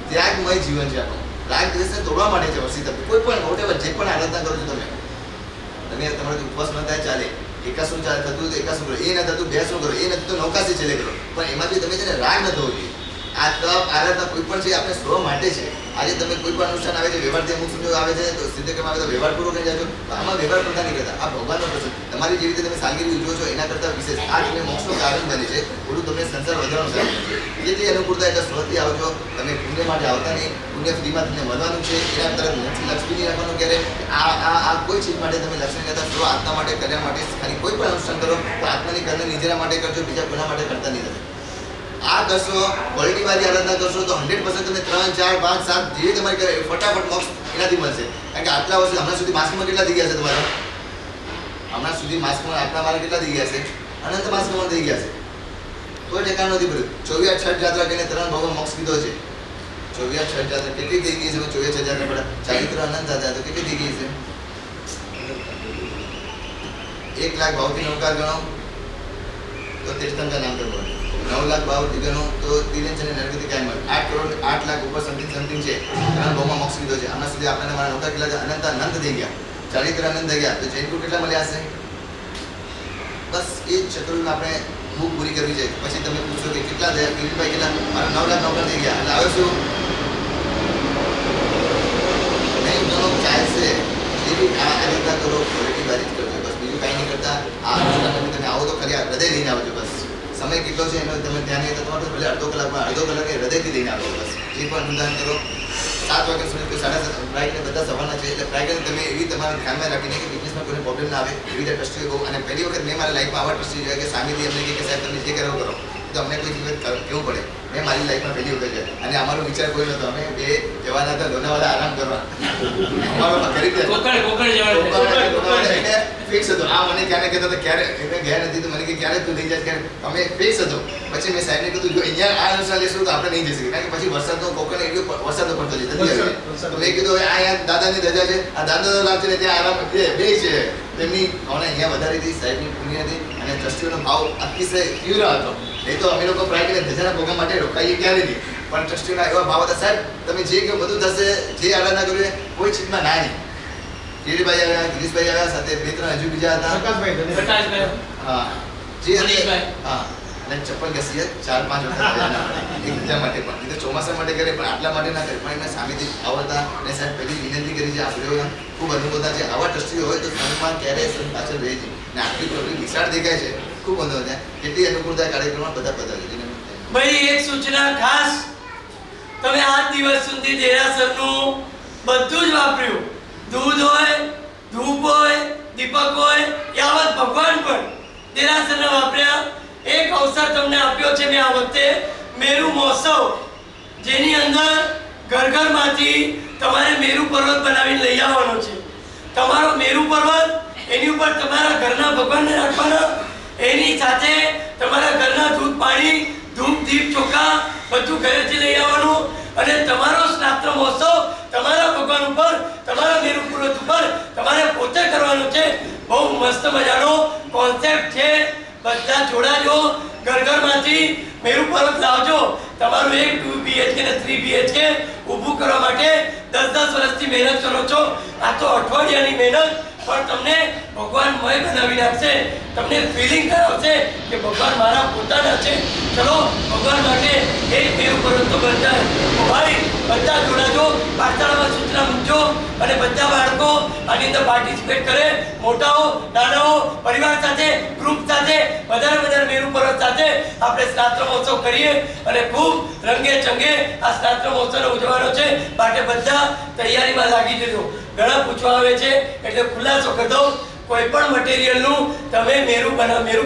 B: ત્યાગમય જીવન છે આપણું. રાગ દિવસને તોડવા માટે છે વર્ષિતાપ. કોઈ પણ વોટેવર જે પણ આરાધના કરો છો તમે તમારાથી ઉપવાસ ન થાય ચાલે. એકાસું થતું તો એકાસું કરો, એ ન થતું 2 શું કરો, એ નથી તો 9 છેલ્લે કરો. પણ એમાંથી તમે છે ને રાગ ન થવો જોઈએ. આ તપ આરાધના કોઈ પણ છે આપણે સ્વ માટે છે. આજે તમે કોઈ પણ અનુષ્ઠાન આવે છે, વ્યવહારથી અમુક સમજો આવે છે તો સિદ્ધકર્મ આવે તો વ્યવહાર પૂરો કરી જાજો. તો આમાં વ્યવહાર કરતા નહીં કરતા. આ ભગવાનનો પ્રસંગ તમારી જે રીતે તમે સાલગીરી ઉજવો છો એના કરતાં વિશેષ આ તમને મોક્ષનું કારણ બને છે. થોડું તમને સંસાર વધારવાનું કારણ છે. જેટલી અનુકૂળતા એટલે સ્વથી આવજો. તમે પુણ્ય માટે આવતા નહીં. પુણ્ય ફ્રીમાં તમને મળવાનું છે. એના તરફ લક્ષ્મી નહીં રાખવાનું. ક્યારે આ કોઈ ચીજ માટે તમે લક્ષ્મી લેતા સ્વ આત્મા માટે, કલ્યાણ માટે ખાલી કોઈ પણ અનુષ્ઠાન કરો તો આત્માની કર્મ નિજરા માટે કરજો, બીજા કોના માટે કરતા નહીં થશે. આ કરશો, ક્વોલિટી વાળી આરાધના કરશો તો 100% તમે 3, 4, 5, 7 જે તમારે કરે ફટાફટ મોક્ષ એનાથી મળશે. કારણ કે આટલા વર્ષે હમણાં સુધી માસ્કમાં કેટલા થઈ ગયા છે તમારા? હમણાં સુધી માસ્કમાં આટલા મારા કેટલા થઈ ગયા છે? અનંત માસ્કમાં થઈ ગયા છે. કોઈ ઠેકાણ નથી પડ્યું. 24 છઠ યાત્રા કરીને 3 ભાવમાં મોક્ષ કીધો છે. 24 છઠ યાત્રા કેટલી થઈ ગઈ છે? 24 છઠ યાત્રા પડ્યા ચારિત્ર અનંત હતા તો કેટલી થઈ ગઈ છે? 1 લાખ ભાવથી નવકાર ગણો तो तीर्थम का नाम करवा 9 लाख बाबू दिगनो तो दिलेन છે ને નરગતિ કાય મળે 8 કરોડ 8 લાખ ઉપર સમથિંગ છે કારણ બહુમાં મોક્ષ લીધો છે આના સુધી આપણને મારા નોટા કિલ્લા અનંત આનંદ દઈ ગયા ચારિત્ર આનંદ દઈ ગયા તો જૈનકુળ કેટલા મળ્યા હશે બસ એ ચતુર્યુગ આપણે ભૂખ પૂરી કરવી છે પછી તમે પૂછો કે કેટલા દયા કિરીટભાઈ કેટલા મારા 9 લાખ નોકર દઈ ગયા એટલે આવે શું નહીં તો ચાલશે એવી આ રીતના કરો ક્વોલિટી વારી કરજો બસ બીજું કાંઈ નહીં કરતા આ તમે આવો તો ખરી હૃદય લઈને આવજો બસ સમય કેટલો છે એનો તમે ધ્યાન નહીં તો તમારે ભલે અડધો કલાકે હૃદયથી લઈને આવજો બસ એ પણ અનુદાન કરો 7 વાગ્યા સુધી કોઈ 7:30 ફ્રાઈડે બધા સવારના છે એટલે ફ્રાઈડે તમે એવી તમારા ધ્યાનમાં રાખીને કે બિઝનેસમાં કોઈ પ્રોબ્લેમ ના આવે એવી રીતે ટ્રસ્ટીઓ કહું અને પહેલી વખત મેં મારા લાઈફમાં આવા ટ્રસ્ટી જોયા કે સામેથી અમને કે સાહેબ તમે જે કરો કરો તો અમને કોઈ જીવન કેવું પડે મેં મારી લાઈફમાં પહેલી વખત છે અને અમારો વિચાર કોઈ નહોતો અમે બે જવાના હતા લોનાવાલા આરામ કરવા અમારો કરી દે ફિક્સ હતો આ મને ક્યારે કહેતા હતા ક્યારે એને ગયા નથી તો મને કે ક્યારે તું લઈ જાય ક્યારે અમે ફિક્સ હતો પછી મેં સાહેબને કીધું જો અહીંયા આ અનુસાર લેશું તો આપણે નહીં જઈ શકીએ કારણ કે પછી વરસાદનો કોકણ એટલો વરસાદ પડતો છે તો મેં કીધું હવે આ દાદાની રજા છે આ દાદાનો લાભ છે ને ત્યાં આરામ બે છે તેમની ભાવના અહીંયા વધારી હતી સાહેબની પુણ્ય હતી અને ટ્રસ્ટીઓનો ભાવ અતિશય તીવ્ર હતો નહીં તો અમે લોકો પ્રાય કરીને ધજાના પ્રોગ્રામ માટે રોકાઈએ ક્યારે નહીં પણ ટ્રસ્ટીઓના એવા ભાવ હતા સાહેબ તમે જે કહો બધું થશે જે આરાધના કર્યું કોઈ ચીજમાં ના નહીં ગિરીભાઈ આવ્યા ગિરીશભાઈ આવ્યા સાથે 2-3 હજુ બીજા હતા પ્રકાશભાઈ હા જે હા અને ચપ્પલ ઘસીએ 4-5 વખત એક બીજા માટે પણ એ તો ચોમાસા માટે કરે પણ આટલા માટે ના કરે પણ એમને સામેથી આવતા અને સાહેબ પહેલી વિનંતી કરી છે આપણે ખૂબ અનુભવતા છે આવા ટ્રસ્ટીઓ હોય તો સંઘમાં ક્યારેય પાછળ રહે છે અને આટલી પ્રોબ્લેમ વિશાળ દેખાય છે ખૂબ અનુભવ છે કેટલી અનુકૂળતા કાર્યક્રમમાં બધા છે
A: ભાઈ એક સૂચના ખાસ તમે આ દિવસ સુધી દેરાસરનું બધું જ વાપર્યું दूध હોય ધૂપ હોય દીપક હોય યાવત ભગવાન પણ દેરાસરને વાપર્યા એક અવસર તમને આપ્યો છે મેં આ વખતે મેરુ મહોત્સવ જેની અંદર ઘરમાંથી તમારે મેરુ પર્વત બનાવીને લઈ આવવાનો છે તમારો મેરુ પર્વત એની ઉપર તમારા ઘરના ભગવાનને રાખવાના એની સાથે તમારા ઘરના દૂધ પાણી ધૂપ દીપ ચોખા બધું ઘરેથી લઈ આવવાનું અને તમારો સ્નાત્ર મહોત્સવ તમારા ભગવાન ઉપર તમારા મેરુ પર્વત ઉપર તમારે પોતે કરવાનું છે બહુ મસ્ત મજાનો કોન્સેપ્ટ છે બધા જોડાજો ઘરમાંથી મેરુ પર્વત લાવજો તમારું એક 2 BHK ને 3 BHK ઊભું કરવા માટે 10-10 વર્ષથી મહેનત કરો છો આ તો અઠવાડિયાની મહેનત પણ તમને ભગવાનમય બનાવી નાખશે તમને ફીલિંગ કરાવશે કે ભગવાન મારા પોતાના છે ચલો ભગવાન માટે એક મેરુ પર્વત તો બનતા ભાઈ બધા જોડાજો પાઠશાળામાં સૂચના મૂકજો અને બધા બાળકો આની અંદર પાર્ટિસિપેટ કરે મોટાઓ નાનાઓ પરિવાર સાથે ગ્રુપ સાથે વધારે મેરુ પર્વત સાથે આપણે સ્નાત્ર મહોત્સવ કરીએ અને ખૂબ રંગે ચંગે આ સ્નાત્ર મહોત્સવને ઉજવવાનો છે માટે બધા તૈયારીમાં લાગી જજો ઘણા પૂછવા આવે છે એટલે ખુલાસો કરી દઉં કોઈ પણ મટીરીયલનું તમે મેરુ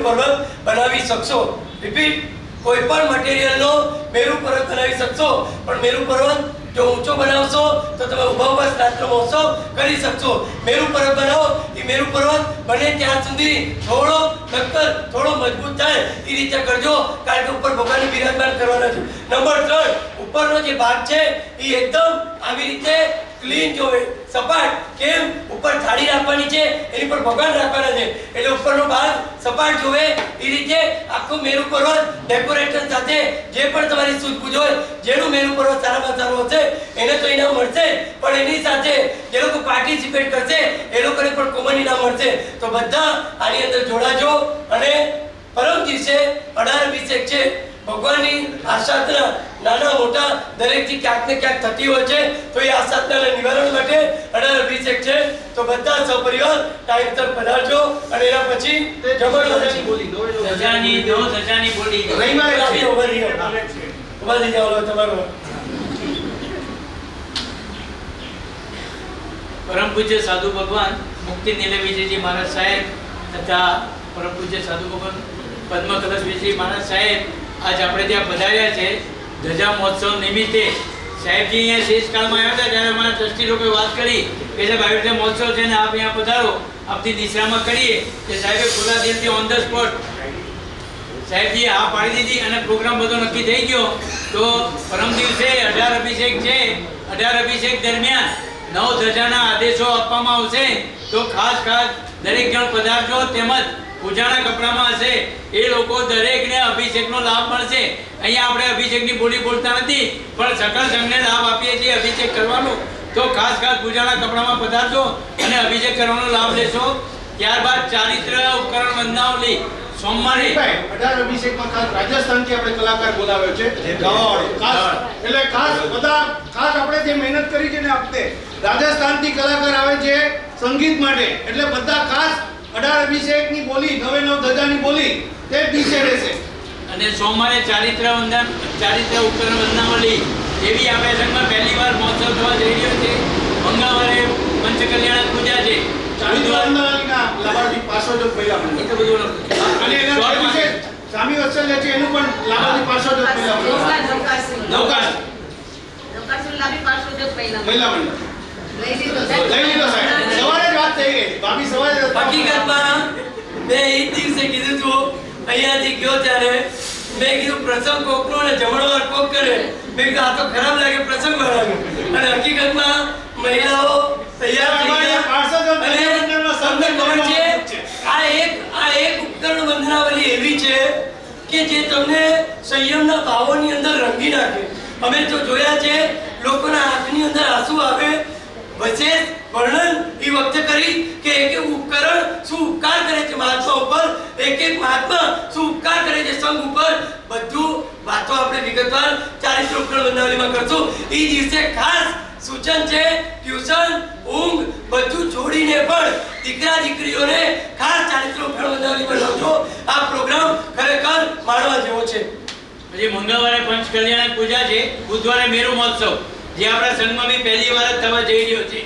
A: પર્વત બનાવી શકશો રિપીટ કોઈ પણ મટીરીયલનો મેરુ પર્વત બનાવી શકશો પણ મેરુ પર્વત જો ઊંચો બનાવશો તો તમે ઉભા સ્નાત્ર મહોત્સવ કરી શકશો મેરુ પર્વત બનાવો એ મેરુ પર્વત બને ત્યાં સુધી થોડો નક્કર થોડો મજબૂત થાય એ રીતે કરજો કારણ કે ઉપર ભગવાનને બિરાજમાન કરવાના છે નંબર 3 ઉપરનો જે ભાગ છે એ એકદમ આવી રીતે ક્લીન જોવે સપાટ કેમ ઉપર થાળી રાખવાની છે એની પર ભગવાન રાખવાના છે એટલે ઉપરનો ભાગ સપાટ જોવે એ રીતે આખું મેરુ પર્વત ડેકોરેશન સાથે જે પણ તમારી સૂઝબૂઝ હોય જેનું મેરુ પર્વત સારામાં સારું હશે એને તો ઇનામ મળશે પણ એની સાથે જે લોકો પાર્ટિસિપેટ કરશે એ લોકોને પણ કોમન ઇનામ મળશે તો બધા આની અંદર જોડાજો અને પરમ દિવસે 18-20 છે ભગવાનની આસાધના નાના મોટા દરેકથી ક્યાંક ને ક્યાંક થતી હોય છે તો એ આસાધનાના નિવારણ માટે 18-20 છે તો બધા સપરિવાર ટાઈમસર પધારજો અને એના પછી જબરદસ્તી બોલી ધજાની બોલી રવિવારે ઉભા જાઓ તમારો
D: પરમ પૂજ્ય સાધુ ભગવાન મુક્તિ નીલય વિજયજી મહારાજ સાહેબ તથા પરમ પૂજ્ય સાધુ ભગવાન પદ્મ કલશ વિજયજી મહારાજ સાહેબ આજ આપણે ત્યાં પધાર્યા છે ધજા મહોત્સવ નિમિત્તે સાહેબજી અહીંયા શેષકાળમાં આવ્યા હતા ત્યારે અમારા ટ્રસ્ટી લોકોએ વાત કરી કે સાહેબ આવી રીતે મહોત્સવ છે ને આપ અહીંયા પધારો આપની દિશામાં કરીએ કે સાહેબે ખુલ્લા દિલથી ઓન ધ સ્પોટ સાહેબજીએ હા પાડી દીધી અને પ્રોગ્રામ બધો નક્કી થઈ ગયો તો પરમ દિવસે 18 અભિષેક છે 18 અભિષેક દરમિયાન 9 ધજાના આદેશો આપવામાં આવશે તો ખાસ દરેક જણ પધારજો તેમજ પૂજાના કપડામાં હશે એ લોકો દરેકને અભિષેકનો લાભ મળશે. અહીંયા આપણે અભિષેકની બોલી બોલતા નથી, પણ સકળ સંઘને લાભ આપીએ છીએ અભિષેક કરવાનો. તો ખાસ પૂજાના કપડામાં પધારજો અને અભિષેક કરવાનો લાભ લેશો. ત્યારબાદ ચારિત્ર ઉપકરણ વંદનાવલી સોમવારે
E: 18 અભિષેકમાં ખાસ રાજસ્થાનથી આપણે કલાકાર બોલાવ્યો છે ગાવાવાળો. ખાસ એટલે ખાસ બધા ખાસ આપણે જે મહેનત કરી છે ને આ વખતે રાજસ્થાનથી કલાકાર આવે છે સંગીત માટે. એટલે બધા ખાસ 18 અભિષેકની બોલી 9 ધજાની બોલી તે દિવસે રહેશે.
D: અને સોમવારે ચારિત્ર ઉપકરણ વંદનાવલી એવી આપણે સંઘમાં પહેલીવાર મહોત્સવ થવા જઈ રહ્યો છે. મંગળવારે પંચકલ્યાણ પૂજા છે.
E: ચારિત્રવંદનાવલીના લાભાર્થી 500 મહિલા મંડળ.
D: એ તો બધું
E: અને એના વિશે સ્વામી વત્સલ્ય છે એનું પણ લાભાર્થી 500 મહિલા મંડળ. મહિલા મંડળ લઈ લીધો સાહેબ. સવારે જ વાત થઈ ગઈ. ભાભી સવારે જ
A: હકીકતમાં મેં એ દિવસે કીધું હતું અહીંયાથી ગયો ત્યારે મેં કીધું પ્રસંગ કોકનો ને જમણવાર કોક કરે. મેં કીધું આ તો ખરાબ લાગે પ્રસંગ વાળાનું. અને હકીકતમાં મહિલાઓ તૈયાર થઈ ગયા. અને તમને ખબર છે આ એક ઉપકરણ વંદનાવલી એવી છે કે જે તમને સંયમના ભાવોની અંદર રંગી નાખે. અમે તો જોયા છે લોકોના આંખની અંદર આંસુ આવે. વિશેષ વર્ણન એ વખતે કરી કે એક ઉપકરણ શું ઉપકાર કરે છે મહાત્મા ઉપર, એક મહાત્મા શું ઉપકાર કરે છે સંઘ ઉપર. બધું વાતો આપણે વિગતવાર ચારિત્ર ઉપકરણ વંદનાવલીમાં કરશું. એ દિવસે ખાસ સૂચન છે ટ્યુશન ઊંઘ બધું છોડીને પણ દીકરા દીકરીઓને ખાસ ચારિત્ર ઉપકરણ વંદનાવલીમાં લાવજો. આ પ્રોગ્રામ ખરેખર માણવા જેવો છે.
D: પછી મંગળવારે પંચકલ્યાણ પૂજા છે. બુધવારે મેરુ મહોત્સવ જે આપણા સંઘમાં બી પહેલી વાર જ થવા જઈ રહ્યો છે.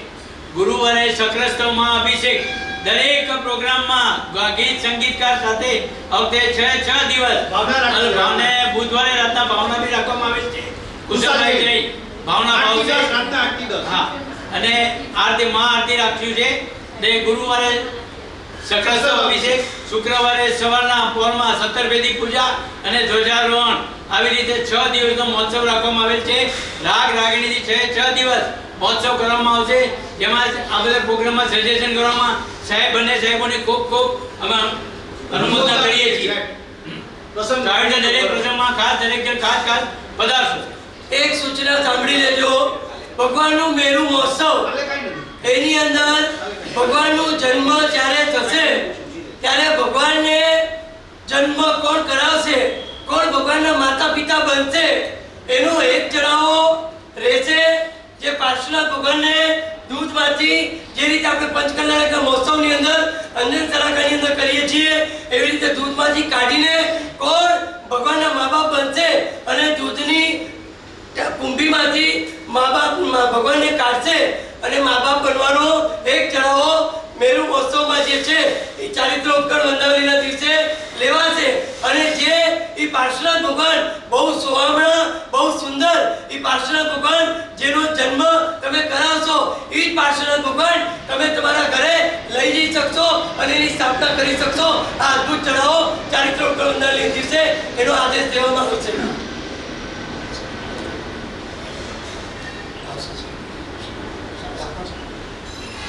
D: ગુરુવારે સક્રસ્તવમાં અભિષેક. દરેક પ્રોગ્રામમાં ગીત સંગીતકાર સાથે આવતે 6 દિવસ ભાવને બુધવારે રાતના ભાવના બી રાખવામાં આવે છે. કુશળભાઈ જય ભાવના ભાવ છે. હા, અને આરતી મહા આરતી રાખ્યું છે. ને ગુરુવારે સક્રસ્તવ અભિષેક, શુક્રવારે સવારના પોરમાં સત્તરભેદી પૂજા અને ધ્વજારોહણ. આવી રીતે 6 દિવસનો મહોત્સવ રાખવામાં આવેલ છે. રાગ રાગીણીથી 6 દિવસ મહોત્સવ કરવામાં આવશે. જેમાં આ બધા પ્રોગ્રામમાં સજેશન કરવામાં સાહેબોની ખૂબ અમે અનુમોદના કરીએ છીએ. દરેક પ્રસંગમાં દરેક જણ ખાસ પધારશો.
A: એક સૂચના સાંભળી લેજો. ભગવાનનું મેરુ મહોત્સવ એની અંદર ભગવાનનું જન્મ જ્યારે થશે ત્યારે ભગવાનને જન્મ કોણ કરાવશે, કોણ ભગવાનના માતા પિતા બનશે એનો એક જણાવો રહેશે. જે પાર્શ્વનાથ ભગવાનને દૂધમાંથી જે રીતે આપણે પંચકલ્યાણના મહોત્સવની અંદર અંજન તરાકાની અંદર કરીએ છીએ એવી રીતે દૂધમાંથી કાઢીને કોણ ભગવાનના મા બાપ બનશે અને દૂધની કુંભીમાંથી મા બાપ ભગવાનને કાઢશે અને મા બાપ બનવાનો એક જણાવો મેરુ મહોત્સવમાં જે છે એ ચારિત્ર ઉપકરણ વંદનાવલીના દિવસે લેવાશે. અને જે એ પાર્શ્વનાથ ભગવાન બહુ સોહામણા બહુ સુંદર એ પાર્શ્વનાથ ભગવાન જેનો જન્મ તમે કરાવશો એ જ પાર્શ્વનાથ ભગવાન તમે તમારા ઘરે લઈ જઈ શકશો અને એની સ્થાપના કરી શકશો. આ અદ્ભુત જણાવો ચારિત્ર ઉપકરણ વંદનાવલીના દિવસે એનો આદેશ દેવામાં આવશે.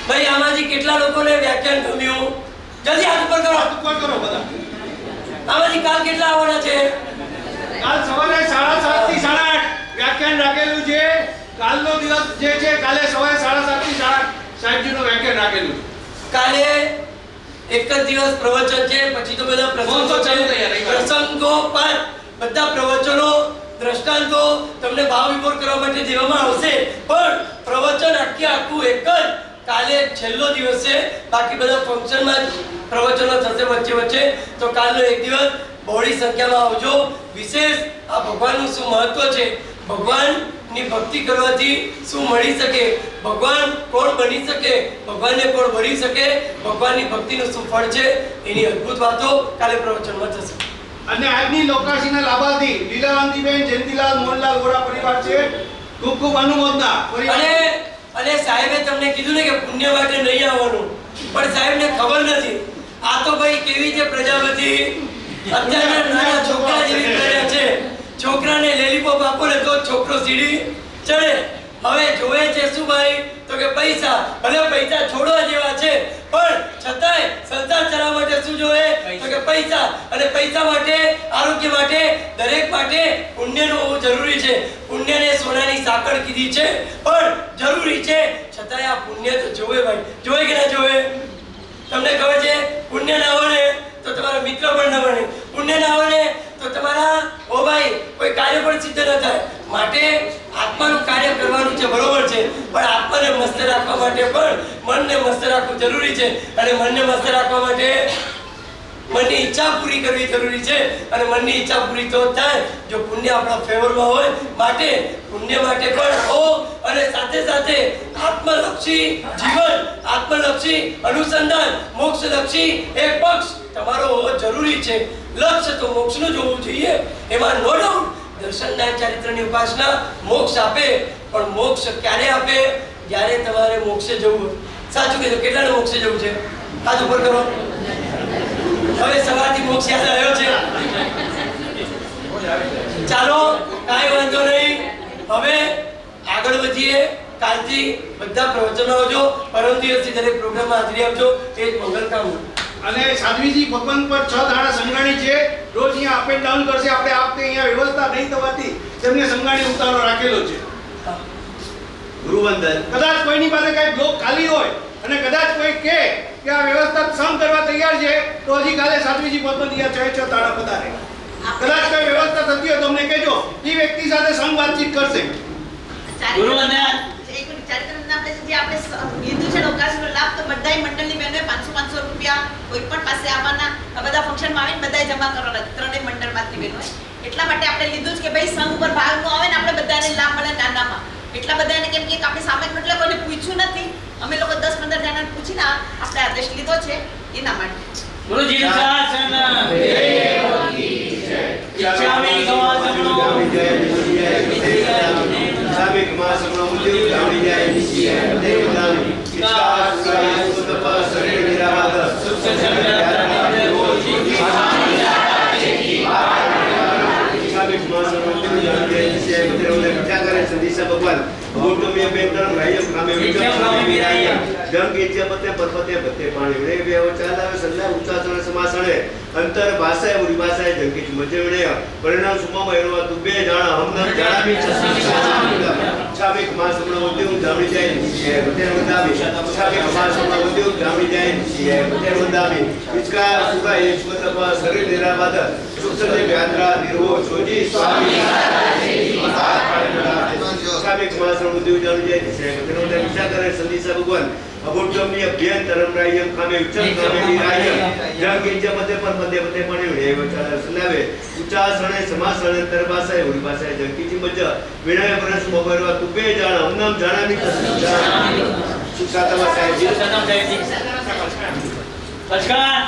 A: ભાઈ આમાંથી કેટલા લોકોને વ્યાખ્યાન ગમ્યું? જલ્દી હાથ ઉપર કરો.
E: બધા.
A: આમાંથી કાલ કેટલા આવવાના છે?
E: કાલ સવારે 7:30 થી 8:30 વ્યાખ્યાન રાખેલું છે. કાલનો દિવસ જે છે કાલે સવારે 7:30 થી 8:30 સાહેબજીનું વ્યાખ્યાન રાખેલું.
A: કાલે એક જ દિવસ પ્રવચન છે, પછી તો બધા પ્રસંગો છે. પ્રસંગો પર બધા પ્રવચનો દ્રષ્ટાંતો તમને ભાવ વિભોર કરવા માટે દેવામાં આવશે. પણ પ્રવચન આખું એક જ કાલે છેલ્લો દિવસ છે. બાકી બધા ફંક્શનમાં જ પ્રવચનો થશે વચ્ચે. તો કાલનો એક દિવસ બહોળી સંખ્યામાં આવજો. વિશેષ આ ભગવાનનું શું મહત્વ છે, ભગવાનની ભક્તિ કરવાથી શું મળી શકે, ભગવાન કોણ બની શકે, ભગવાનને કોણ વળી શકે, ભગવાનની ભક્તિનું શું ફળ છે એની અદ્ભુત વાતો કાલે પ્રવચનમાં થશે.
E: અને આજની લોકાશીના લાભાર્થી લીલાવંતીબેન જયંતિલાલ મોહનલાલ ગોરા પરિવાર છે. ખૂબ ખૂબ અનુમોદના.
A: અને સાહેબે તમને કીધું ને કે પુણ્ય માટે નહીં આવવાનું, પણ સાહેબને ખબર નથી આ તો ભાઈ કેવી છે પ્રજાપતિ અત્યારના નાના છોકરા જેવી પ્રજા છે. છોકરાને લેલીપોપ આપો ને તો છોકરો સીડી ચડે. હવે જોવે છે શું ભાઈ? તો કે પૈસા. ભલે પૈસા છોડવા જેવા છે પણ છતાંય સંસાર ચલાવવા માટે શું જોઈએ તો કે પૈસા, અને પૈસા માટે, આરોગ્ય માટે, દરેક માટે પુણ્યનું હોવું જરૂરી છે. પુણ્યને સોનાની સાંકળ કીધી છે પણ જરૂરી છે, છતાંય આ પુણ્ય તો જોવે ભાઈ. જોવે કે ના જોવે? તમને ખબર છે પુણ્ય ના હોય તો તમારા મિત્ર પણ ન બને, પુણ્ય ના હોય તો તમારા ઓ ભાઈ કોઈ કાર્ય પણ સિદ્ધ ન થાય. માટે આત્માનું કાર્ય કરવાનું છે, બરોબર છે, પણ આત્માને મસ્ત રાખવા માટે પણ મનને મસ્ત રાખવું જરૂરી છે. અને મનને મસ્ત રાખવા માટે મનની ઈચ્છા પૂરી કરવી જરૂરી છે. અને મનની ઈચ્છા પૂરી તો થાય જો પુણ્ય આપણા ફેવરમાં હોય. માટે પુણ્ય માટે પણ હો, અને સાથે સાથે આત્મલક્ષી જીવન, આત્મલક્ષી અનુસંધાન, મોક્ષલક્ષી એક પક્ષ તમારો હોવો જરૂરી છે. લક્ષ્ય તો મોક્ષનું જ હોવું જોઈએ, એમાં નો ડાઉટ. દર્શનના ચારિત્રની ઉપાસના મોક્ષ આપે, પણ મોક્ષ ક્યારે આપે? જ્યારે તમારે મોક્ષે જવું હોય. સાચું કીધું. કેટલાને મોક્ષે જવું છે? હાથ ઉપર કરો. હવે સવારથી મોક્ષ યાદ આવ્યો છે? ચાલો, કાંઈ વાંધો નહીં. હવે આગળ વધીએ. કાલથી બધા પ્રવચનો આવજો, પરમ દિવસથી દરેક પ્રોગ્રામમાં હાજરી આપજો. એ જ મંગલ કામના.
E: અને સાધ્વીજી ભગવાન પર 6 દાડા સંગાણી છે, રોજ અહીંયા અપ એન્ડ ડાઉન કરશે. આપણે આ વખતે અહીંયા વ્યવસ્થા નહીં થવાથી તેમને સંગાણી ઉતારો રાખેલો છે.
C: ગુરુવંદન.
E: કદાચ કોઈની પાસે કઈ બ્લોક ખાલી હોય અને કદાચ કોઈ કહે કે આ વ્યવસ્થા સંગ કરવા તૈયાર છે, તો હજી કાલે સાધ્વીજી ભગવાન અહીંયા 6 દાડા પધારે. કદાચ કોઈ વ્યવસ્થા થતી હોય તો અમને કહેજો, એ વ્યક્તિ સાથે સંગ વાતચીત કરશે.
D: ગુરુવંદન.
F: લીધું છે અવકાશનો લાભ તો બધાય મંડળની બહેનોએ 500 રૂપિયા કોઈ પણ પાસે આવવાના, આ બધા ફંક્શનમાં આવીને બધાય જમા કરવાના, ત્રણેય મંડળમાંથી બહેનોએ. એટલા માટે આપણે લીધું છે કે ભાઈ સંઘ ઉપર ભાગ નો આવે ને આપણે બધાને લાભ મળે નાનામાં. એટલા બધાને કેમ કે આપણે સામે એટલે કોઈને પૂછ્યું નથી, અમે લોકો 10-15 જણાને પૂછીને આપણે આદેશ લીધો છે એના માટે.
D: ગુરુજીનું શાસન ઈચ્છામી ગવા સગણો
C: સામિક માસમનો ઉદ્યોગ ગામડી જાય નિશ્ચય દેવદાન વિશ્વાસ સુરાય સુતપ શરીર નિરાવાદ સુખ સામિક માસમનો ઉદ્યોગ ગામડી જાય નિશ્ચય બદરવલે વિચાર કરે સંદેશા ભગવાન ગોટમ્ય બેંતર રાયમ નામે વિચાર સ્વામી વિરાય જંગ ઇચ્છા પતે પરપતે બતે પાણી રે બેવ ચાલાવે સંલા ઉચ્ચાસન સમાસણે અંતર ભાષાએ ઉરી ભાષાએ જંગીચ મજેવણે પરિણામ સુમા એરવા તું બે જાણા હમનામ જાણાવી છાબિક માસમનો ઉદ્યોગ ગામડી જાય નિશ્ચય બતે વંદાવી છાબિક માસમનો ઉદ્યોગ ગામડી જાય નિશ્ચય બતે વંદાવી વિચકાર સુરાય ઈશ્વતપ શરીર નિરાવાદ સુખ સદે વ્યાત્રા નિર્વો જોજી સ્વામી સામિક માસનો ઉદ્યોગ જાણું જાય છે બતનો તે વિચાર કરે સંદેશા ભગવાન અબોધમ્ય અભ્યંતરમ રાયમ ખામે ઉચ્ચમ ખામે નિરાયમ જંગ ઇચ્છા પતે પર પદે પતે પણ રે વચાર સુનાવે ઉચ્ચાસણે સમાસણે અંતર ભાષાએ ઉરી ભાષાએ જંકીજી મજ વિનય પરસ મોબરવા તુબે જાણ હમનામ જાણામી સુખ સાતમા સાહેબ
D: સદમ સાહેબજી. નમસ્કાર.